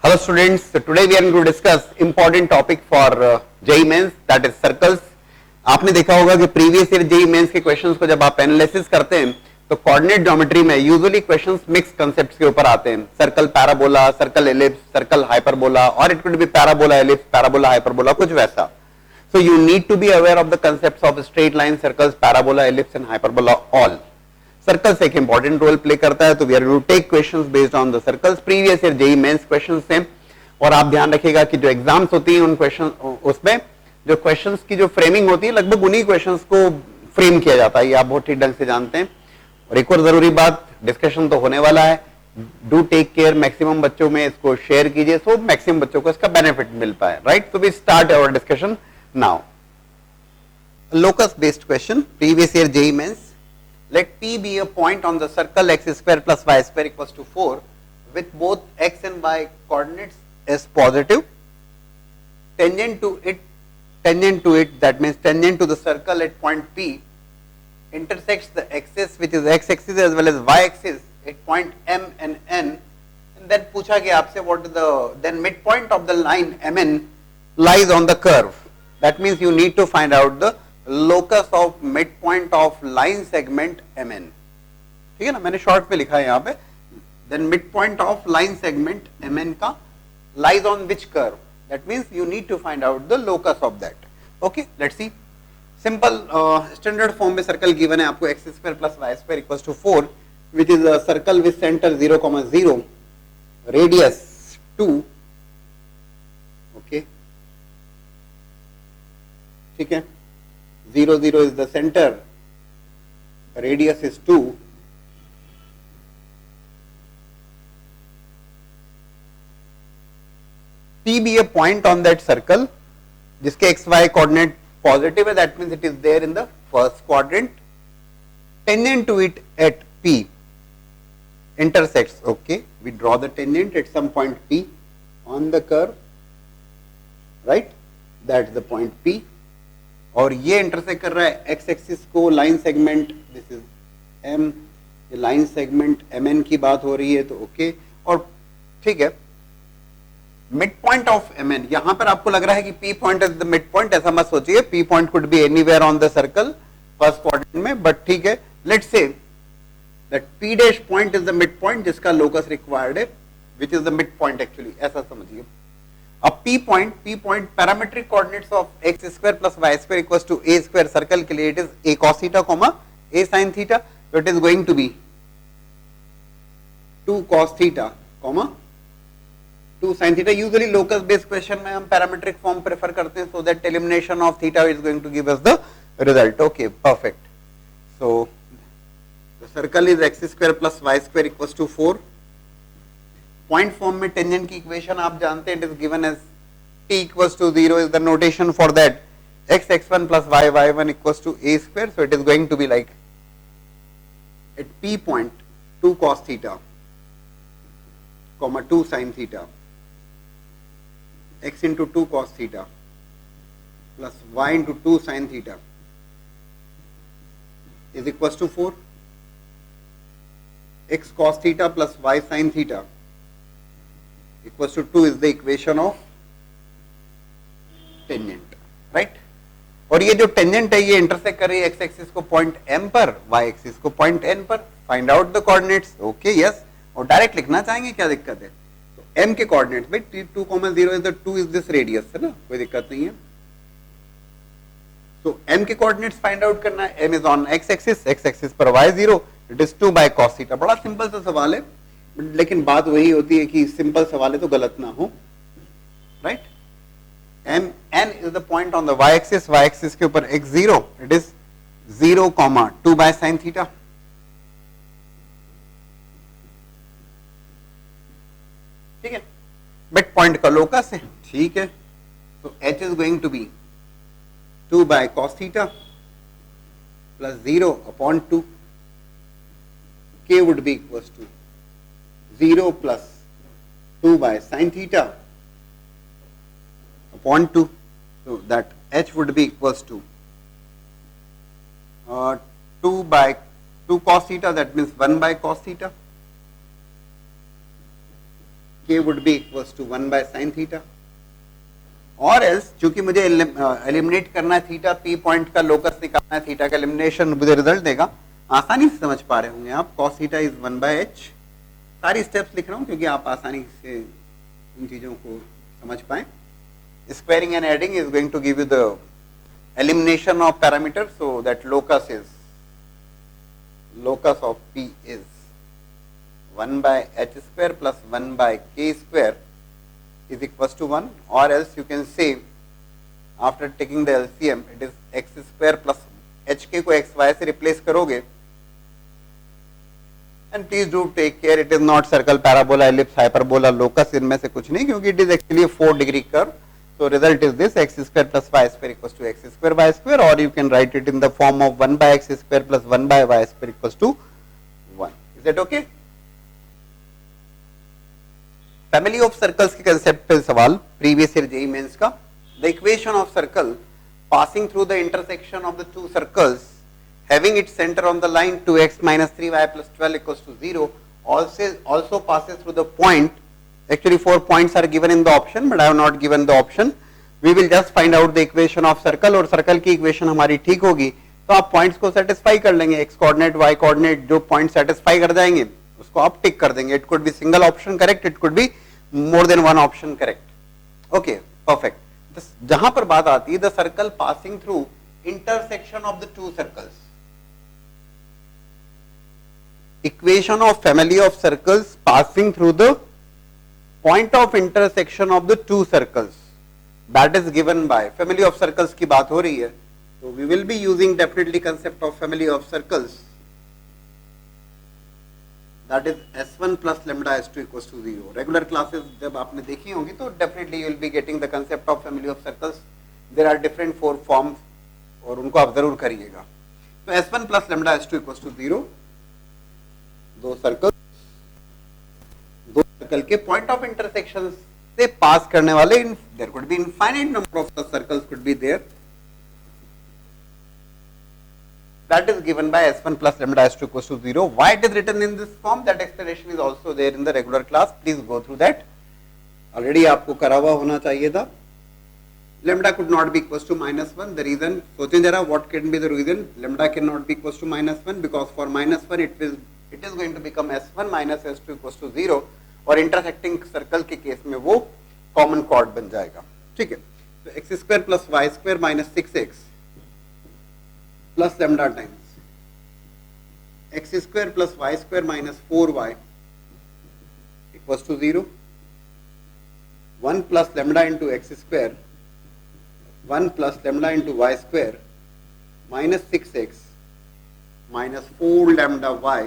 Hello students, so today we are going to discuss important topic for JEE Mains, that is circles. आपने देखा होगा कि previous year JEE Mains के questions को जब आप एनालिसिस करते हैं तो कोऑर्डिनेट ज्योमेट्री में यूजुअली क्वेश्चंस मिक्स कांसेप्ट्स के ऊपर आते हैं. Circle parabola, circle ellipse, circle hyperbola, और it could be parabola ellipse, parabola hyperbola, कुछ वैसा. So you need to be aware of the concepts of straight line, circles, parabola, ellipse and hyperbola all. Circles एक important role play करता है, तो we are going to take questions based on the circles. Previous year JEE Mains questions थे, और आप ध्यान रखिएगा कि जो एग्जाम्स होती हैं उन क्वेश्चन उसमें जो क्वेश्चंस की जो फ्रेमिंग होती है लगभग उन्हीं क्वेश्चंस को फ्रेम किया जाता है, ये आप बहुत ठीक ढंग से जानते हैं. और एक और जरूरी बात, डिस्कशन तो होने वाला है, डू टेक केयर, मैक्सिमम बच्चों में इसको शेयर कीजिए सो मैक्सिमम बच्चों को इसका बेनिफिट मिल पाए. राइट, तो we start our discussion now. Locus based question, previous year JEE Mains. Let P be a point on the circle x square plus y square equals to 4 with both x and y coordinates as positive. Tangent to it, that means tangent to the circle at point P intersects the axis which is x axis as well as y axis at point M and N. And then पूछा गया आपसे what is the then midpoint of the line MN lies on the curve. That means you need to find out the locus of midpoint of line segment MN. ठीक है ना, मैंने short पे लिखा है यहाँ पे. Then midpoint of line segment MN का lies on which curve? That means you need to find out the locus of that. Okay, let's see. Simple standard form में circle given है आपको x square plus y square equals to 4, which is a circle with center 0,0, radius 2. Okay, ठीक है. 0, 0 is the center, radius is 2. P be a point on that circle जिसके xy coordinate positive है, that means it is there in the first quadrant. Tangent to it at P intersects, okay, we draw the tangent at some point P on the curve, right, that's the point P. और ये intersect कर रहा है x axis को line segment, this is M, ये line segment M N की बात हो रही है, तो ओके. और ठीक है, mid point of M N, यहां पर आपको लग रहा है कि P point is the mid point, ऐसा मत सोचिए. P point could be anywhere on the circle first quadrant में, बट ठीक है, let's say that P dash point is the mid point जिसका लोकस रिक्वायर्ड है, which is the mid point actually, ऐसा समझिए. अब P point parametric coordinates of x square plus y square equals to a square. Circle के लिए it is a cos theta comma a sin theta, so it is going to be 2 cos theta comma 2 sin theta. Usually locus based question में हम parametric form prefer करते हैं, so that elimination of theta is going to give us the result. Okay, perfect. So the circle is x square plus y square equals to 4. Point form में tangent की equation आप जानते हैं, it is given as t equals to 0 is the notation for that. X x1 plus y y1 equals to a square, so it is going to be like at P point 2 cos theta comma 2 sin theta x into 2 cos theta plus y into 2 sin theta is equals to 4. X cos theta plus y sin theta equals to 2 is the equation of tangent, right? और ये जो tangent है ये intersect कर रही है x axis को point m पर, y एक्सिस को पॉइंट n पर. Find out the coordinates. Okay, yes, और डायरेक्ट लिखना चाहेंगे, क्या दिक्कत है? तो m के कोऑर्डिनेट्स भाई 2,0 is the 2 is this radius है ना, कोई दिक्कत नहीं है. तो m के कोऑर्डिनेट्स फाइंड आउट करना है. m is on x axis पर y 0, it is 2 by cos theta. बड़ा सिंपल सा सवाल है, लेकिन बात वही होती है कि सिंपल सवाल है तो गलत ना हो, right. M N is the point on the y axis के ऊपर x0, it is 0, 2 by sin theta. ठीक है, मिड पॉइंट का लोकस है, ठीक है. तो h is going to be 2 by cos theta plus 0 upon 2. k would be equals to 0 plus 2 by sin theta upon 2. So that h would be equals to 2 by 2 cos theta, that means 1 by cos theta. k would be equals to 1 by sin theta, और else चूंकि मुझे eliminate करना है theta, P point का locus निकालना है, theta का elimination मुझे रिजल्ट देगा, आसानी से समझ पा रहे होंगे आप, cos theta is 1 by h। सारी स्टेप्स लिख रहा हूं क्योंकि आप आसानी से इन चीजों को समझ पाए। Squaring and adding is going to give you the elimination of parameter, so that locus of p is 1 by h square plus 1 by k square is equals to 1, or else you can say after taking the LCM it is x square plus hk को xy से replace करोगे, and please do take care it is not circle, parabola, ellipse, hyperbola, locus, इनमें से कुछ नहीं, क्योंकि it is actually a 4 degree curve, so result is this x square plus y square equals to x square y square, or you can write it in the form of 1 by x square plus 1 by y square equals to 1. Is that okay? Family of circles के concept पे सवाल previous year JEE mains का। The equation of circle passing through the intersection of the two circles having its centre on the line 2x minus 3y plus 12 equals to 0 also passes through the point, actually 4 points are given in the option but I have not given the option, we will just find out the equation of circle, और circle की equation हमारी ठीक होगी तो आप points को satisfy कर लेंगे, x कोऑर्डिनेट y कोऑर्डिनेट जो पॉइंट सेटिस्फाई कर जाएंगे उसको आप टिक कर देंगे। It could B single option correct, it could B more than one option correct. Okay, perfect. जहां पर बात आती है the circle passing through intersection of the two circles, equation of family of circles passing through the point of intersection of the two circles, that is given by family of circles की बात हो रही है, तो we will be using definitely concept of family of circles, that is s1 plus lambda s2 equals to 0. Regular classes जब आपने देखी होंगी तो definitely you will be getting the concept of family of circles, there are different 4 forms और उनको आप जरूर करिएगा। तो s1 plus lambda s2 equals to 0, दो सर्कल के पॉइंट ऑफ इंटरसेक्शन से पास करने वाले, there could be infinite number of circles could be there, that is given by s1 plus lambda s2 equals to 0. Why it is written in this form, that explanation is also there in the regular class, please go through that, already आपको करा हुआ होना चाहिए था। lambda could not be equals to -1, the reason, सोचें जरा what can be the reason lambda cannot be equals to -1, because for -1 it is going to become s1 minus s2 equals to 0, और intersecting circle के case में वो common chord बन जाएगा, ठीक है। तो x square plus y square minus 6x plus lambda times x square plus y square minus 4y equals to 0, 1 plus lambda into x square, 1 plus lambda into y square minus 6x minus 4 lambda y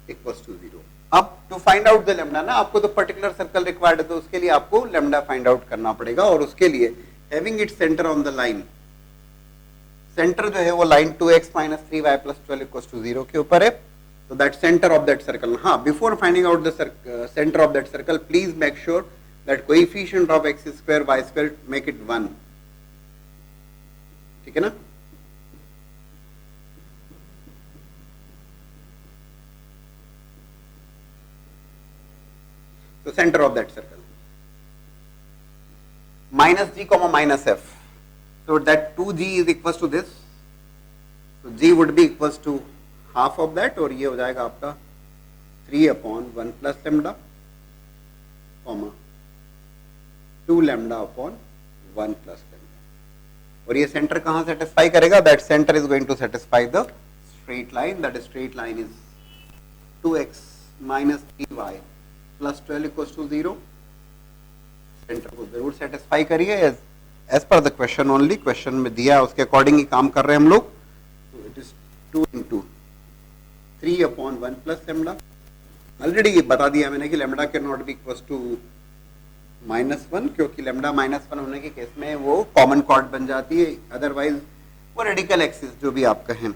equals to 0. अब to find out the lambda ना, आपको तो particular circle required है तो उसके लिए आपको lambda find out करना पड़ेगा, और उसके लिए having it centre on the line, centre जो है वो line 2x minus 3y plus 12 equals to 0 के ऊपर है, तो that centre of that circle. हाँ, before finding out the centre of that circle please make sure that coefficient of x square y square make it 1, ठीक है ना। तो centre of that circle minus g comma minus f, so that 2g is equals to this, so g would be equals to half of that, और ये हो जाएगा आपका 3/1 plus lambda, comma 2 lambda upon 1 plus lambda, और ये centre कहाँ satisfy करेगा, that centre is going to satisfy the straight line, that straight line is 2x minus 3y plus 12 equals to 0, centre को जरूर सेटिस्फाई करिए as per the question only, question में दिया है उसके अकॉर्डिंग ही काम कर रहे हैं हम लोग। तो it is 2 into 3/1 plus lambda, already ये बता दिया मैंने कि lambda can not be equals to -1, क्योंकि lambda -1 होने के केस में वो कॉमन कॉर्ड बन जाती है, अदरवाइज वो रेडिकल एक्सिस जो भी आप कहें।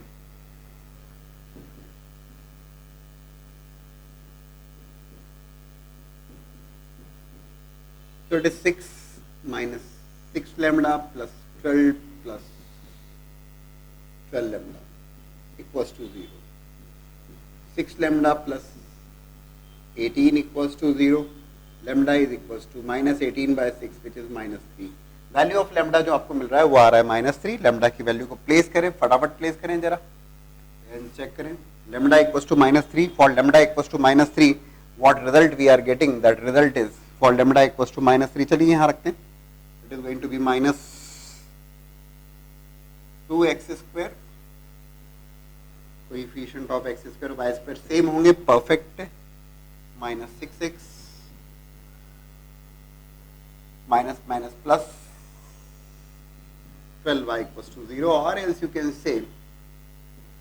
So it is 6 minus 6 lambda plus 12 plus 12 lambda equals to 0. 6 lambda plus 18 equals to 0. lambda is equals to minus 18/6 which is -3. Value of lambda जो आपको मिल रहा है वो आ रहा है -3. lambda की वैल्यू को प्लेस करें, फटाफट प्लेस करें जरा, चेक करें. lambda equals to -3. For lambda equals to -3, what result we are getting? That result is for lambda equals to -3. चलिए यहाँ रखते हैं. It is going to be minus 2x square. Coefficient of x square y square same होंगे, perfect. minus 6x minus minus plus 12y equals to 0, or else you can say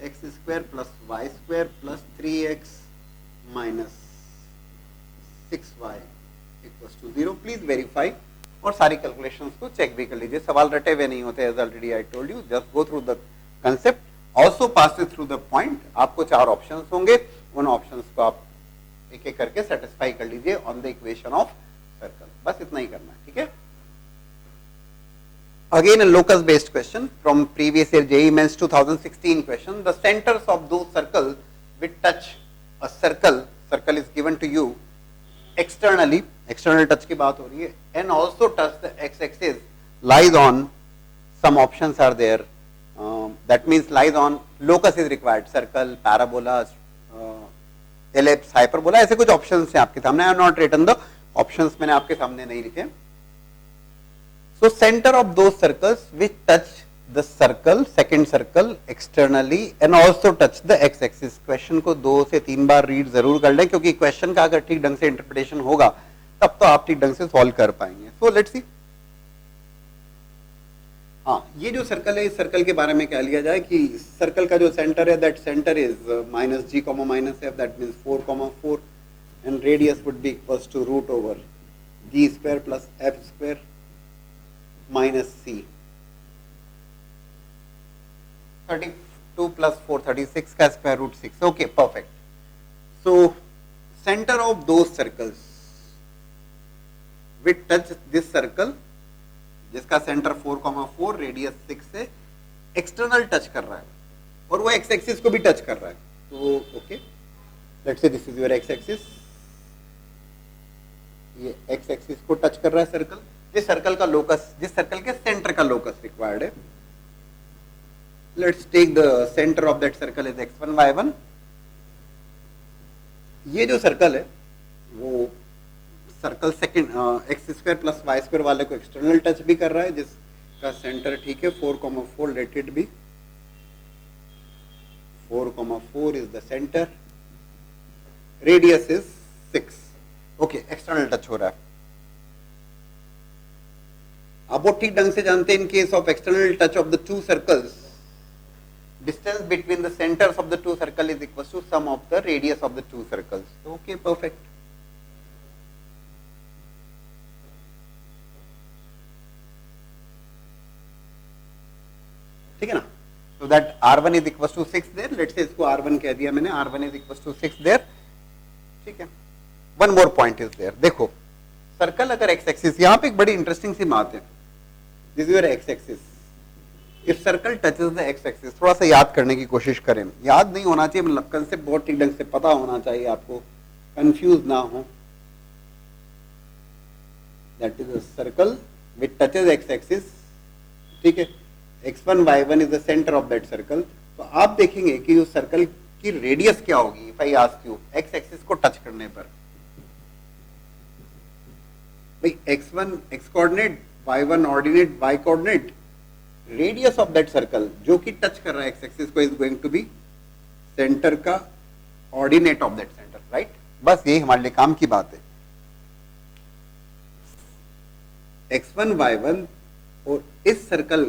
x square plus y square plus 3x minus 6y equals to 0. Please verify और सारी calculations को check भी कर लीजिए. सवाल रटे हुए नहीं होते, as already I told you. Just go through the concept, also pass through the point. आपको 4 ऑप्शंस होंगे, उन ऑप्शंस को आप एक एक करके सेटिस्फाई कर लीजिए on the equation of circle. बस इतना ही करना है, ठीक है. Again a locus based question from previous year JEE Mains 2016 question. The centers of those circles which touch a circle is given to you externally, external touch की बात हो रही है, and also touch the x axis lies on, some options are there, that means lies on, locus is required, circle, parabola, ellipse, hyperbola, ऐसे कुछ options हैं आपके सामने. I have not written the options, मैंने आपके सामने नहीं लिखे. So center of those circles which touch the circle, second circle externally and also touch the x axis. Question को 2 से 3 बार रीड जरूर कर लें, क्योंकि क्वेश्चन का अगर ठीक ढंग से इंटरप्रिटेशन होगा तब तो आप ठीक ढंग से सॉल्व कर पाएंगे. So let's see. हाँ, ये जो सर्कल है, इस सर्कल के बारे में क्या लिया जाए कि सर्कल का जो सेंटर है, that centre is -g, -f, that means 4,4, and radius would be equals to root over g square plus f square minus c. 32 plus 4, 36 का square root 6. Okay, perfect. So center of those circles which touch this circle, जिसका centre 4,4, radius 6 से external touch कर रहा है और वो x axis को भी टच कर रहा है. तो okay, let's say this is your x axis. ये एक्स एक्सिस को टच कर रहा है सर्कल. जिस सर्कल का लोकस, जिस सर्कल के सेंटर का लोकस रिक्वायर्ड है, let's take the centre of that circle is x1 y1. ये जो सर्कल है वो circle second x square plus y square वाले को एक्सटर्नल टच भी कर रहा है, जिसका सेंटर ठीक है 4,4, let it be 4,4 is the centre, radius is 6. Okay, external touch हो रहा है. अब वो ठीक ढंग से जानते हैं, इन case of external touch of the two circles, distance between the centers of the two circle is equal to sum of the radius of the two circles. Okay, perfect. ठीक है ना. So that R1 is equal to 6 there. Let's say इसको R1 कह दिया मैंने, R1 is equal to 6 there. ठीक है. One more point is there. देखो, सर्कल अगर x axis, यहाँ पे एक बड़ी इंटरेस्टिंग सी बात है. This is your x axis. If circle touches the x axis, थोड़ा सा याद करने की कोशिश करें. याद नहीं होना चाहिए, मतलब कंसेप्ट बहुत ठीक ढंग से पता होना चाहिए आपको, कंफ्यूज ना हो. That is a circle which touches x axis. ठीक है. x1 y1 is the center of that circle. तो आप देखेंगे कि उस सर्कल की रेडियस क्या होगी. If I ask you, x axis को टच करने पर, भाई x1 x coordinate, y1 ordinate, y coordinate, radius of that circle जो कि टच कर रहा है एक्स एक्सिस को is going to be centre का ordinate of that centre, right. बस यही हमारे लिए काम की बात है. x1 y1 और इस सर्कल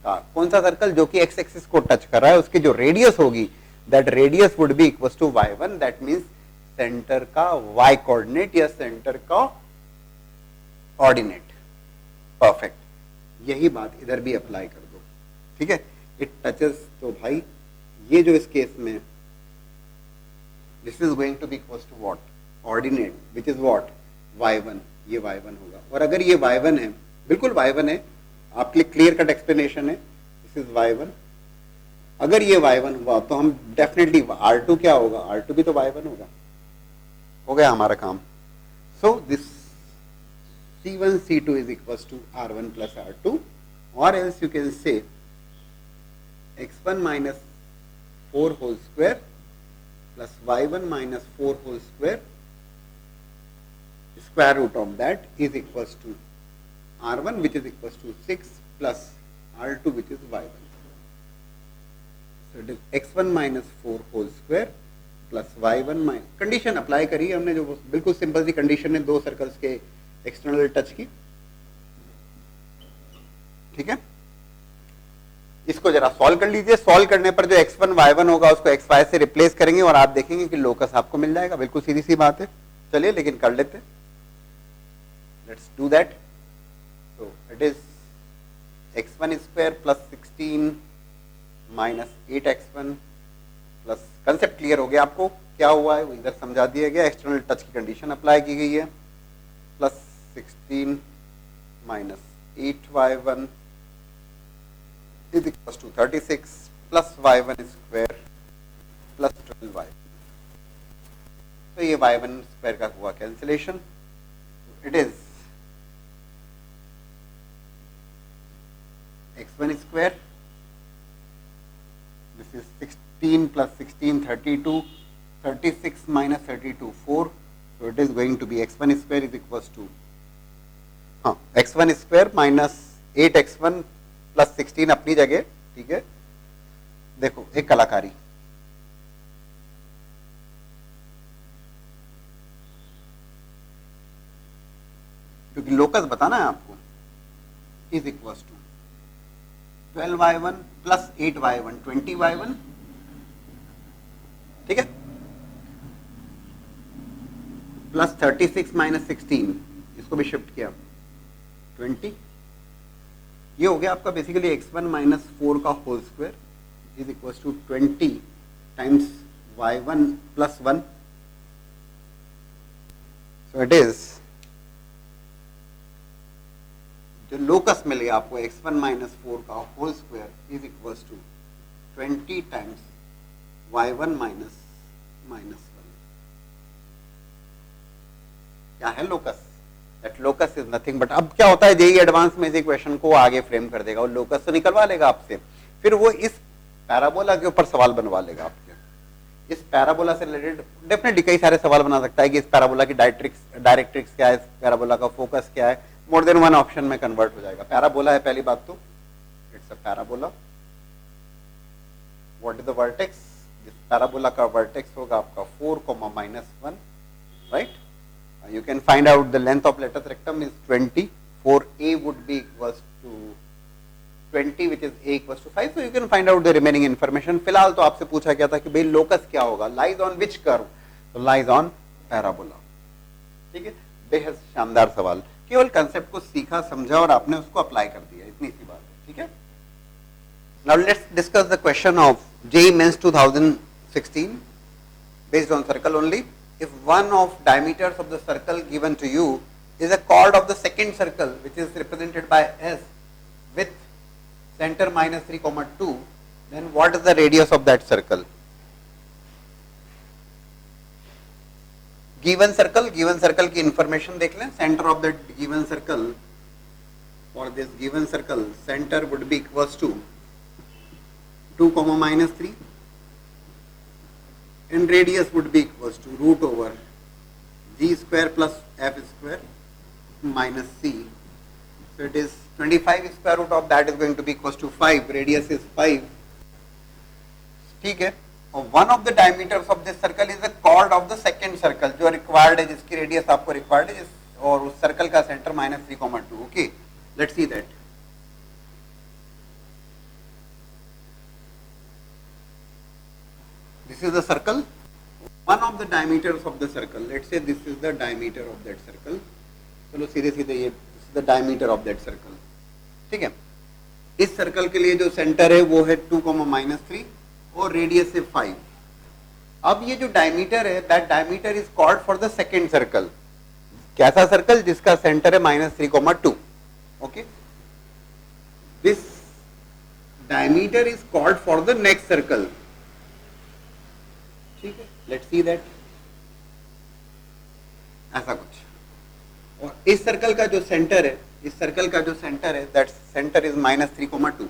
का, कौन सा सर्कल जो कि एक्स एक्सिस को टच कर रहा है, उसकी जो रेडियस होगी, that radius would be equal to y1, that means centre का y कोऑर्डिनेट या सेंटर का ऑर्डिनेट. परफेक्ट. यही बात इधर भी अप्लाई कर दो. ठीक है. इट टचेस, तो भाई ये जो इस केस में, this is going to be equal to what, ordinate, which is what, y1. ये y1 होगा. और अगर ये y1 है, बिल्कुल y1 है, आपके लिए क्लियर कट एक्सप्लेनेशन है, दिस इज y1. अगर ये y1 हुआ तो हम डेफिनेटली R2 क्या होगा, R2 भी तो y1 होगा. हो गया हमारा काम. So this C1 C2 is equals to R1 plus R2, or else you can say x1 minus 4 whole square plus y1 minus 4 whole square root of that is equals to R1, which is equals to 6 plus R2, which is y1. So it is x1 minus 4 whole square plus y1 minus, condition apply करी हमने, जो बिल्कुल simple सी condition है दो circles के external touch की, ठीक है। इसको जरा सॉल्व कर लीजिए। सॉल्व करने पर जो x1 y1 होगा उसको xy से रिप्लेस करेंगे और आप देखेंगे कि लोकस आपको मिल जाएगा। बिल्कुल सीधी सी बात है, चलिए लेकिन कर लेते हैं। Let's do that. So it is x1 square plus 16 minus 8x1 plus, concept clear हो गया आपको क्या हुआ है, वो इधर समझा दिया गया। एक्सटर्नल टच की कंडीशन अप्लाई की गई है, plus 16 minus 8y1 is equal to 36 plus y1 square plus 12y। तो ये y1 स्क्वायर का हुआ cancellation. It is x1 square, this is 16 plus 16 32, 36 minus 32 4, so it is going to be x1 square is equals to x1 square minus 8x1 plus 16 अपनी जगह, ठीक है। देखो एक कलाकारी, क्योंकि लोकस बताना है आपको, is equals to 12y1 plus 8y1 20y1, ठीक है, प्लस 36 माइनस 16, इसको भी शिफ्ट किया 20, ये हो गया आपका बेसिकली x1 माइनस 4 का whole square is equals to 20 times y1 plus 1। So it is, जो लोकस मिल गया आपको x1 माइनस 4 का whole square is equals to 20 times y1 minus 1। क्या है locus? That locus is nothing but, अब क्या होता है जेईई एडवांस में इस इक्वेशन को आगे फ्रेम कर देगा और लोकस तो निकलवा लेगा आपसे, फिर वो इस पैराबोला के ऊपर सवाल बनवा लेगा आपके। इस पैराबोला से रिलेटेड डेफिनेटली कई सारे सवाल बना सकता है कि इस पैराबोला की डायरेक्ट्रिक्स क्या है, इस पैराबोला का फोकस क्या है, मोर देन वन ऑप्शन में कन्वर्ट हो जाएगा। पैराबोला है पहली बात तो, it's a parabola. What is the vertex? इस पैराबोला का वर्टेक्स होगा आपका 4, -1, right. You can find out the length of latus rectum is 20, 4a would be equals to 20, which is a equals to 5, so you can find out the remaining information। फिलहाल तो आपसे पूछा गया था कि भाई लोकस क्या होगा, lies on which curve, तो lies on parabola, ठीक है। बेहद शानदार सवाल, केवल कंसेप्ट को सीखा समझा और आपने उसको अप्लाई कर दिया, इतनी सी बात है, ठीक है। Now let's discuss the question of JEE Mains 2016 based on circle only। If one of diameters of the circle given to you is a chord of the second circle which is represented by S with center -3, then what is the radius of that circle? Given circle की information देख लें। Center of that given circle, for this given circle center would be equals to 2, -3, and radius would be equals to root over g square plus f square minus c. So it is 25 square root of that is going to be equals to 5. Radius is 5. ठीक है। और one of the diameters of this circle is the chord of the second circle जो required है, जिसकी radius आपको required है, और उस सर्कल का centre -3, okay. Let's see that. This is the circle, one of the diameters of the circle, let's say this is the diameter of that circle। चलो सीधे सीधे ये this is the diameter of that circle, ठीक है। इस circle के लिए जो सेंटर है वो है 2, -3 और रेडियस है 5। अब ये जो डायमीटर है, that diameter is called for the second circle. कैसा सर्कल? जिसका सेंटर है -3, okay. This diameter is called for the next circle, ठीक है। लेट्स सी दैट, ऐसा कुछ और इस सर्कल का जो सेंटर है, इस सर्कल का जो सेंटर है, दैट सेंटर इज -3,2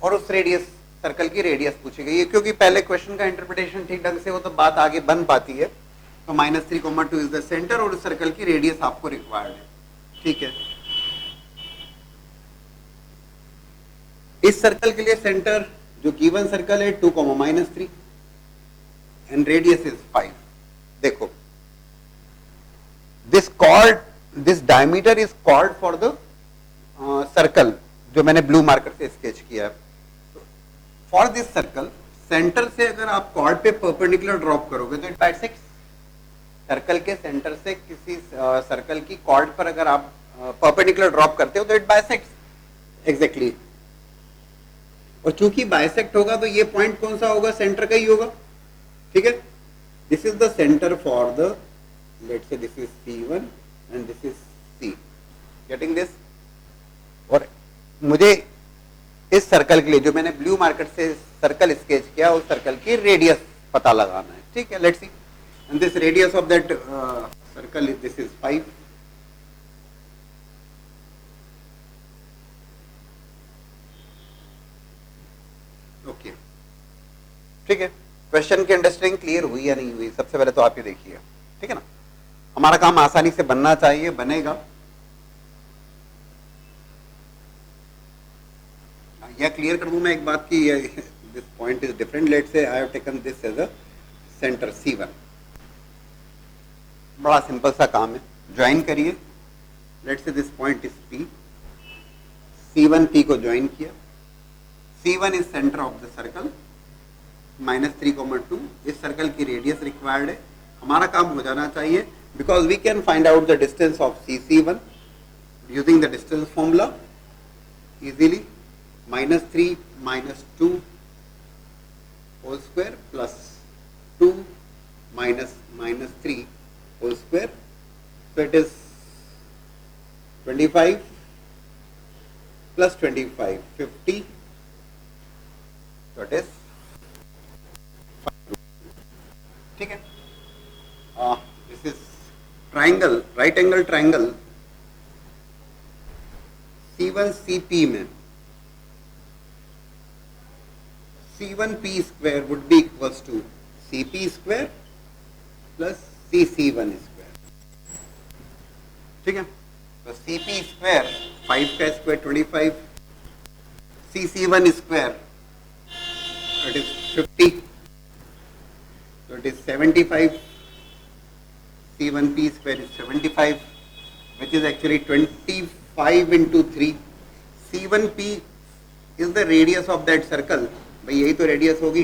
और उस रेडियस सर्कल की रेडियस पूछी गई है। क्योंकि पहले क्वेश्चन का इंटरप्रिटेशन ठीक ढंग से हो तो बात आगे बन पाती है। तो -3,2 इज द सेंटर और उस सर्कल की रेडियस आपको रिक्वायर्ड है। ठीक है, इस सर्कल के लिए सेंटर जो गिवन सर्कल है 2, -3 एंड रेडियस इज 5। देखो, this diameter is chord for the circle जो मैंने ब्लू मार्कर से स्केच किया है। फॉर दिस सर्कल सेंटर से अगर आप कॉर्ड पे परपेंडिकुलर ड्रॉप करोगे तो इट बाइसेक्ट्स। सर्कल के सेंटर से किसी सर्कल की कॉर्ड पर अगर आप परपेंडिकुलर ड्रॉप करते हो तो इट बाइसेक्ट्स एग्जैक्टली। और चूंकि बाइसेक्ट होगा तो ये पॉइंट कौन सा होगा, सेंटर का ही होगा। ठीक है, this is the centre for the, let's say this is C1 and this is C, getting this. और मुझे इस सर्कल के लिए जो मैंने ब्लू मार्कर से सर्कल स्केच किया उस सर्कल की रेडियस पता लगाना है। ठीक है, let's see, and this radius of that circle is, this is 5। Okay, ठीक है, क्वेश्चन की अंडरस्टैंडिंग क्लियर हुई या नहीं हुई, सबसे पहले तो आप ये देखिए। ठीक है ना, हमारा काम आसानी से बनना चाहिए, बनेगा। या क्लियर कर दूं मैं एक बात की, this point is different. Let say I have taken this as a centre C1। बड़ा सिंपल सा काम है, ज्वाइन करिए। लेट से this point is P, C1 P को ज्वाइन किया। C1 is centre of the circle, -3,2 इस सर्कल की रेडियस रिक्वायर्ड है। हमारा काम हो जाना चाहिए, because we can find out the distance of C1 using the distance formula easily. -3 -2 whole square plus 2 -3 whole square, so it is 25 plus 25 50, so it is 5। ठीक है, this is triangle, right angle triangle C1 CP में C1P square would be equals to CP square plus CC1 square। ठीक है, तो CP square 5 का square 25, CC1 square it is 50, so it is 75, C1P square is 75, which is actually 25 into 3। C1P is the radius of that circle, भाई यही तो radius होगी।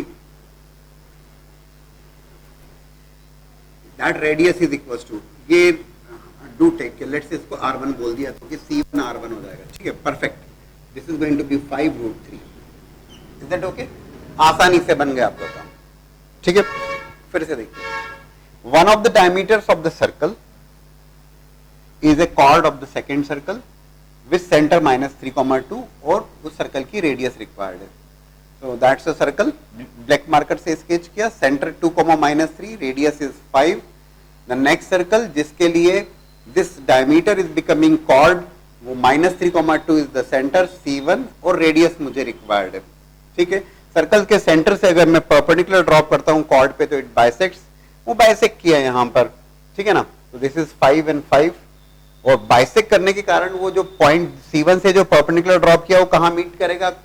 That radius is equal to, ये do take, let's say इसको R1 बोल दिया तो कि C1 R1 हो जाएगा। ठीक है, perfect. This is going to be 5√3। Is that okay? आसानी से बन गया आपका काम। ठीक है, फिर से देखिए, one of the diameters of the circle is a chord of the second circle with centre -3,2 और उस सर्कल की रेडियस रिक्वायर्ड है। So that's a circle, black marker से स्केच किया, centre 2, -3, radius is 5। The next circle जिसके लिए this diameter is becoming chord, वो -3,2 is the centre C1 और रेडियस मुझे रिक्वायर्ड है। ठीक है, सर्कल के सेंटर से अगर मैं परपेंडिकुलर ड्रॉप करता हूँ कॉर्ड पे तो इट बाइसेक्ट्स, वो बाइसेक्ट किया यहाँ पर। ठीक है ना, तो दिस इज 5 and 5, और बाइसेक्ट करने के कारण वो जो पॉइंट C1 से जो परपेंडिकुलर ड्रॉप किया वो कहाँ मीट करेगा,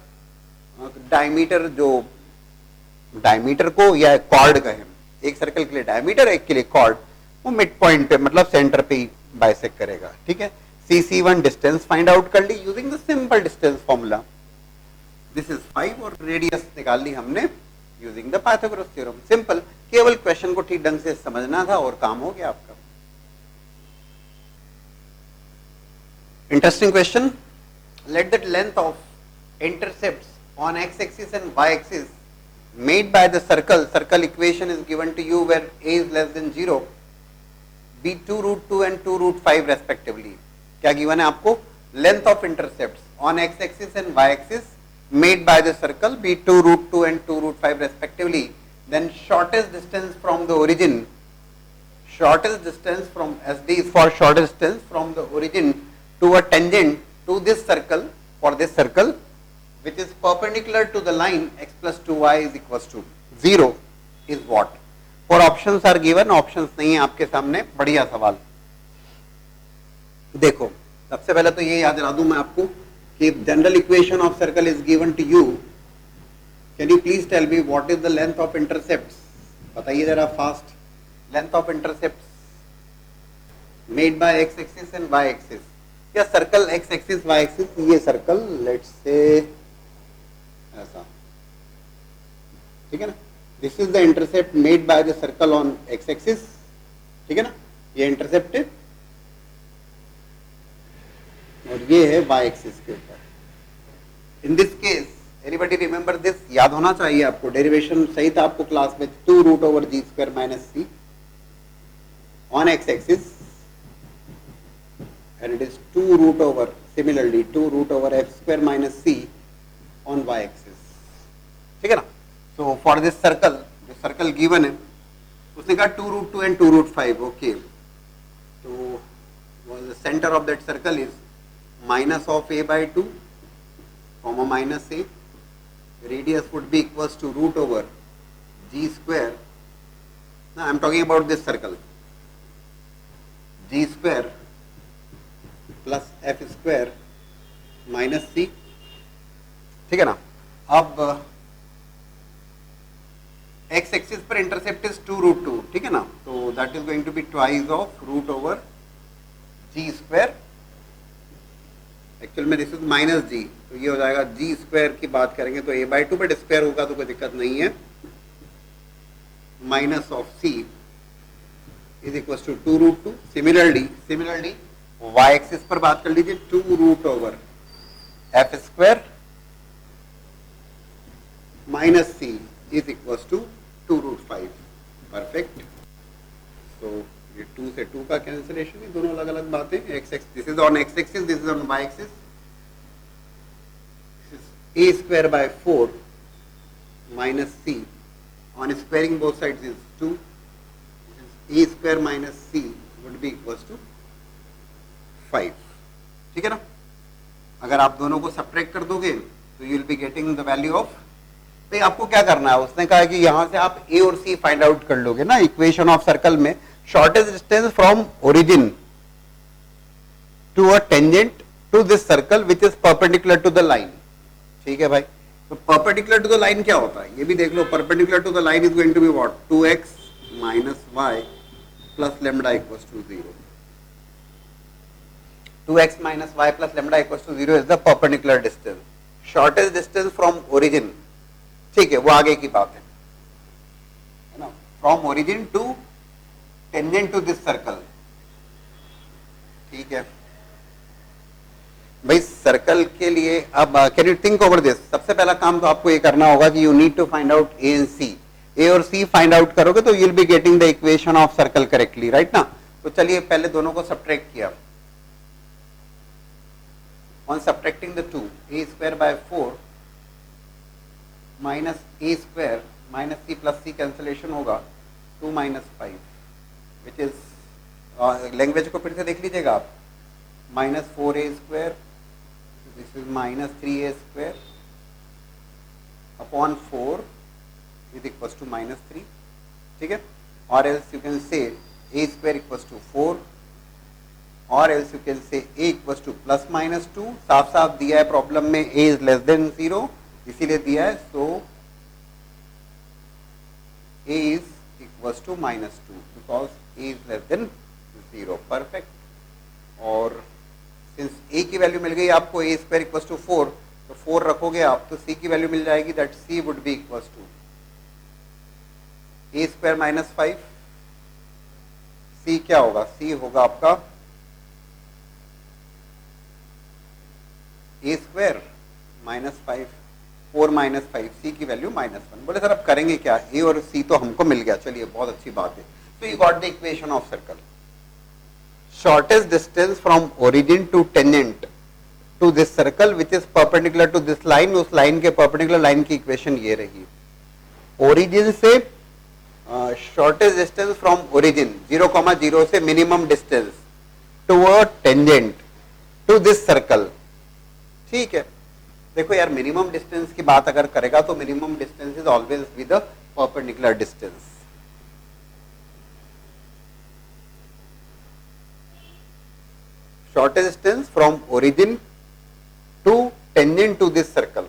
डायमीटर, जो डायमीटर को या कॉर्ड कहें, एक सर्कल के लिए डायमीटर एक के लिए कॉर्ड, वो मिड पॉइंट पे मतलब सेंटर पे ही बाइसेक्ट करेगा। ठीक है, CC1 डिस्टेंस फाइंड आउट कर ली using the simple distance formula. This is 5 और रेडियस निकाल ली हमने using the Pythagoras theorem. Simple, केवल क्वेश्चन को ठीक ढंग से समझना था और काम हो गया आपका। Interesting question, let that length of intercepts on x-axis and y-axis made by the circle equation is given to you where a is less than 0, be 2√2 and 2√5 respectively। क्या given है आपको? Length of intercepts on x-axis and y-axis made by the circle be 2√2 and 2√5 respectively, then shortest distance from the origin shortest distance from SD is for shortest distance from the origin to a tangent to this circle, for this circle which is perpendicular to the line x plus 2y is equals to 0 is what? Four options are given, options नहीं है आपके सामने. बढ़िया सवाल. देखो सबसे पहले तो ये याद दिला दूं मैं आपको कि general equation of circle is given to you. Can you please tell me what is the length of intercepts? बताइए जरा fast. Length of intercepts made by x axis and y axis. या circle x axis y axis, ये circle let's say ऐसा, ठीक है ना. This is the intercept made by the circle on x axis, ठीक है ना. ये इंटरसेप्ट है और ये है वाई एक्सिस के ऊपर. In this case anybody remember this? याद होना चाहिए आपको. डेरिवेशन सही था आपको क्लास में. 2 root over g square minus c on x axis and it is 2 root over, similarly 2 root over f square minus c on y axis. ठीक है ना. So for this circle, जो सर्कल गिवन है उसने कहा 2 root 2 and 2 root 5. okay, so the center of that circle is minus of a by 2 comma minus a. Radius would be equals to root over g square. Now I am talking about this circle, g square plus f square minus c. ठीक है ना. अब x axis पर intercept is 2 root 2, ठीक है ना. तो that is going to be twice of root over g square. Actual में दिस इज माइनस जी, तो ये हो जाएगा जी स्क्वायर की बात करेंगे तो ए बाई 2, बट स्क्वायर होगा तो कोई दिक्कत नहीं है. Minus of c is equal to 2 root 2. Similarly y axis पर बात कर लीजिए. 2 root over f square minus c is equal to 2 root 5. Perfect. तो ये 2 से 2 का कैंसिलेशन, ये दोनों अलग अलग बातें. X x, this is on x axis, this is on y axis. A square by 4 minus c on squaring both sides is 2. A square minus c would be equal to 5. ठीक है ना. अगर आप दोनों को सब्ट्रैक्ट कर दोगे तो you will be getting the value of. भाई आपको क्या करना है, उसने कहा कि यहां से आप ए और सी फाइंड आउट कर लोगे ना. इक्वेशन ऑफ सर्कल में shortest distance from origin to a tangent to this circle which is perpendicular to the line. ठीक है भाई. तो परपेंडिकुलर टू द लाइन क्या होता है ये भी देख लो. Perpendicular to the line is going to be what? 2x minus y plus lambda equals to 0. 2x minus y plus lambda equals to 0 is the perpendicular distance. Shortest distance from origin, ठीक है, वो आगे की बात है ना. From origin to tangent to this circle. ठीक है भाई. सर्कल के लिए अब can you think over this. सबसे पहला काम तो आपको ये करना होगा कि you need to find out a and c. A और सी फाइंड आउट करोगे तो you will be getting the equation of circle correctly, right ना. तो चलिए पहले दोनों को सब्ट्रैक्ट किया. On subtracting the two, a square by 4 minus a square minus c plus c cancellation होगा 2 minus 5, which is लैंग्वेज को फिर से देख लीजिएगा आप. minus 4a square, this is minus 3a square upon 4 is equals to minus 3. ठीक है. or else you can say a square equals to 4, और else you can say a equals to plus minus 2. साफ साफ दिया है problem में a is less than 0, इसीलिए दिया है. so a is equals to minus 2 because a is less than 0. perfect. और since a की वैल्यू मिल गई आपको a square equals to 4, तो 4 रखोगे आप तो c की वैल्यू मिल जाएगी. that c would be equals to a square minus 5. c क्या होगा? c होगा आपका ए स्क्वायर माइनस 5, 4 माइनस 5, सी की वैल्यू माइनस 1. बोले सर अब करेंगे क्या? ए और सी तो हमको मिल गया, चलिए बहुत अच्छी बात है. तो you got the equation of circle. Shortest distance from origin to tangent to this circle which is perpendicular to this line. उस लाइन के परपेंडिकुलर लाइन की इक्वेशन ये रही. ओरिजिन से शॉर्टेस्ट डिस्टेंस फ्रॉम ओरिजिन 0,0 से minimum distance to a tangent to this circle. ठीक है, देखो यार मिनिमम डिस्टेंस की बात अगर करेगा तो minimum distance is always with the perpendicular distance. shortest distance from origin to tangent to this circle।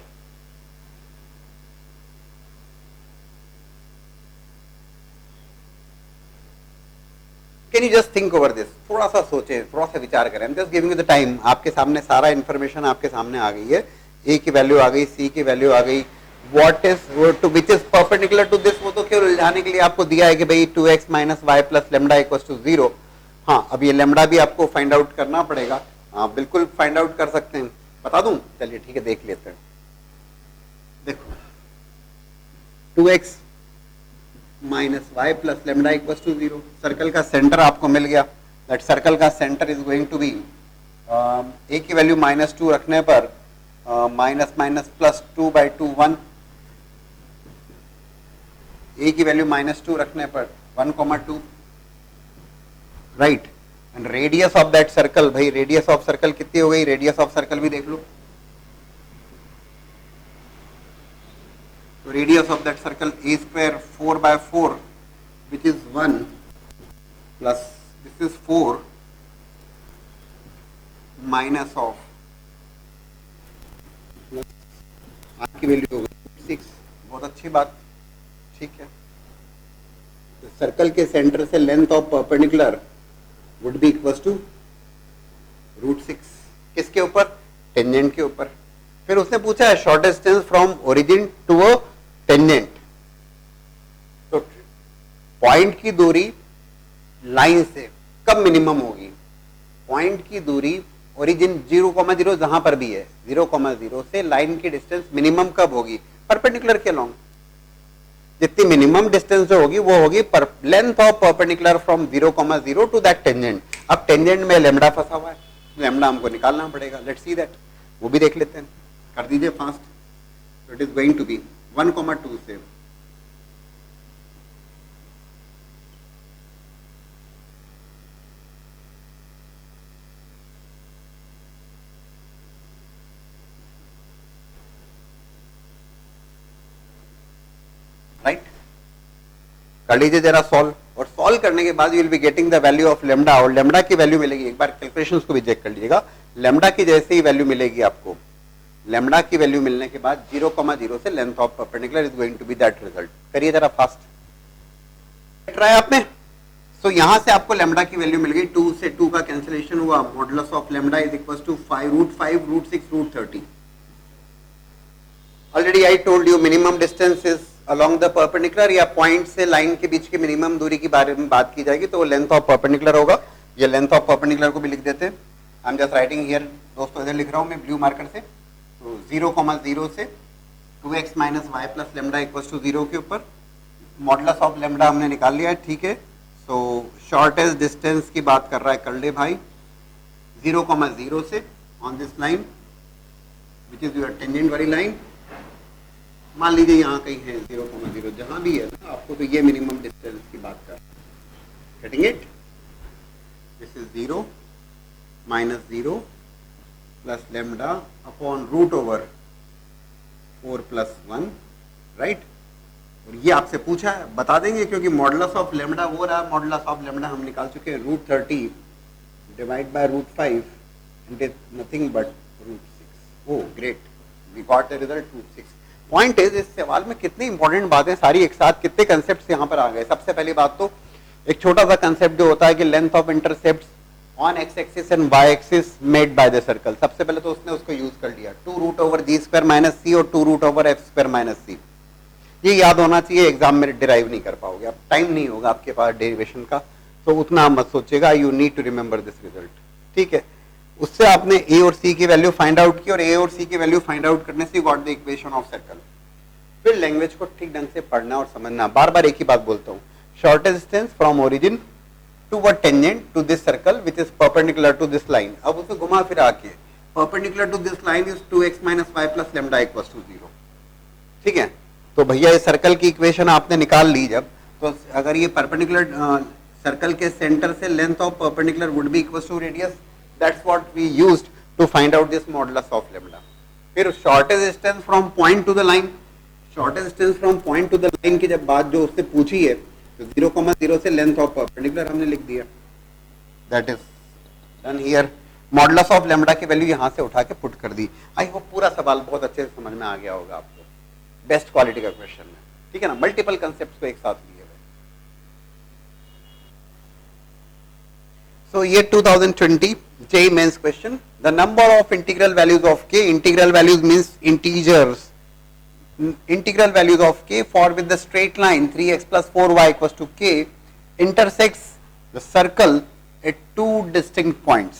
Can you just think over this? थोड़ा सा सोचें, थोड़ा सा विचार करें। I'm just giving you the time। आपके सामने सारा इंफॉर्मेशन आपके सामने आ गई है। A की वैल्यू आ गई, C की वैल्यू आ गई। What is to which is perpendicular to this, वो तो केवल उलझाने के लिए आपको दिया है कि भाई 2x minus y plus lambda equals to 0। हाँ, अब ये लैम्बडा भी आपको फाइंड आउट करना पड़ेगा। हाँ बिल्कुल फाइंड आउट कर सकते हैं, बता दूं? चलिए ठीक है, देख लेते हैं। देखो 2x minus y plus lambda equals to 0, circle का सेंटर आपको मिल गया। दैट सर्कल का centre is going to be a की वैल्यू -2 रखने पर माइनस माइनस प्लस 2/2 1, ए की वैल्यू -2 रखने पर 1,2, right. And radius of that circle, भाई रेडियस ऑफ सर्कल कितनी हो गई? रेडियस ऑफ सर्कल भी देख लो। तो radius of that circle a square 4/4 which is 1 plus this is 4 minus of r की वैल्यू हो गई 6। बहुत अच्छी बात, ठीक है। तो सर्कल के सेंटर से length of perpendicular would be equal to √6, किसके ऊपर? टेंजेंट के ऊपर। फिर उसने पूछा है shortest distance from origin to a tangent. तो पॉइंट की दूरी लाइन से कब मिनिमम होगी? पॉइंट की दूरी ओरिजिन 0,0 जहां पर भी है 0,0 से लाइन की डिस्टेंस मिनिमम कब होगी? परपेंडिकुलर के लॉन्ग। जितनी मिनिमम डिस्टेंस जो होगी वो होगी length of perpendicular from 0,0 to that tangent. अब टेंजेंट में लैम्बडा फंसा हुआ है, लैम्बडा हमको निकालना पड़ेगा। लेट्स सी दैट, वो भी देख लेते हैं, कर दीजिए fast. It is going to be 1,2 से राइट। कर लीजिए जरा सॉल्व, और सॉल्व करने के बाद you will be getting the value of lambda, और लेमडा की वैल्यू मिलेगी। एक बार कैलकुलेशंस को भी चेक कर लीजिएगा। लेमडा की जैसे ही वैल्यू मिलेगी आपको, लेमडा की वैल्यू मिलने के बाद 0,0 से length of perpendicular is going to be that result. करिए जरा फास्ट, ट्राई आपने। सो यहां से आपको लेमडा की वैल्यू मिल गई, 2 से 2 का कैंसिलेशन हुआ, modulus of lambda is equal to 5 √6 √30। Already I told you minimum distance is along the perpendicular, या पॉइंट से लाइन के बीच की मिनिमम दूरी की बारे में बात की जाएगी तो वो लेंथ ऑफ परपेंडिकुलर होगा। ये लेंथ ऑफ परपेंडिकुलर को भी लिख देते हैं। I am just writing here, दोस्तों इधर लिख रहा हूं मैं ब्लू मार्कर से। तो 0,0 से 2x minus y plus lambda equal to 0 के ऊपर मॉडुलस ऑफ लेमडा हमने निकाल लिया है, ठीक है। सो शॉर्टेस्ट डिस्टेंस की बात कर रहा है, कर ले भाई 0,0 से on this line which is your tangent वाली लाइन। मान लीजिए यहाँ कहीं है 0,0, जहां भी है ना आपको, तो ये मिनिमम डिस्टेंस की बात कर, getting it? This is 0 - 0 plus lambda upon √4 + 1, right. और ये आपसे पूछा है, बता देंगे क्योंकि मॉडुलस ऑफ लेमडा वो रहा। मॉडुलस ऑफ लेमडा हम निकाल चुके हैं, √30 divide by √5 and it is nothing but √6। Oh great, we got the result √6। Point is, इस सवाल में कितनी इंपॉर्टेंट बातें सारी एक साथ, कितने कंसेप्ट यहाँ पर आ गए। सबसे पहली बात तो एक छोटा सा कंसेप्ट जो होता है कि length of intercept on x axis and y axis made by the circle. सबसे पहले तो उसने उसको यूज कर लिया, 2√g² - c और 2√f² - c। ये याद होना चाहिए, एग्जाम में डिराइव नहीं कर पाओगे, अब टाइम नहीं होगा आपके पास डेरिवेशन का, तो उतना मत सोचिएगा। You need to remember this result, ठीक है। उससे आपने ए और सी की वैल्यू फाइंड आउट की, और ए और सी की वैल्यू फाइंड आउट करने से got the equation of circle. फिर लैंग्वेज को ठीक ढंग से पढ़ना और समझना। बार बार एक ही बात बोलता हूँ, shortest distance from origin to what tangent to this circle which is perpendicular to this line. अब उसे घुमा फिरा के, perpendicular to this line is 2x - y plus lambda equals to 0, ठीक है। तो भैया इस सर्कल की इक्वेशन आपने निकाल ली जब, तो अगर ये परपेंडिकुलर सर्कल के सेंटर से length of perpendicular would be equal to radius, that's what we used to find out this modulus of lambda. फिर shortest distance from point to the line, shortest distance from point to the line की जब बात जो उससे पूछी है तो 0,0 से लेंथ ऑफ परपेंडिकुलर हमने लिख दिया, that is done here. Modulus of lambda की वैल्यू यहां से उठा के पुट कर दी। आई होप पूरा सवाल बहुत अच्छे से समझ में आ गया होगा आपको, बेस्ट क्वालिटी का क्वेश्चन है, ठीक है ना, मल्टीपल कंसेप्ट को एक साथ लिए हुए। सो ये 2020 JEE Mains question, the number of integral values of k, integral values means integers, integral values of k for with the straight line 3x plus 4y equals to k intersects the circle at two distinct points।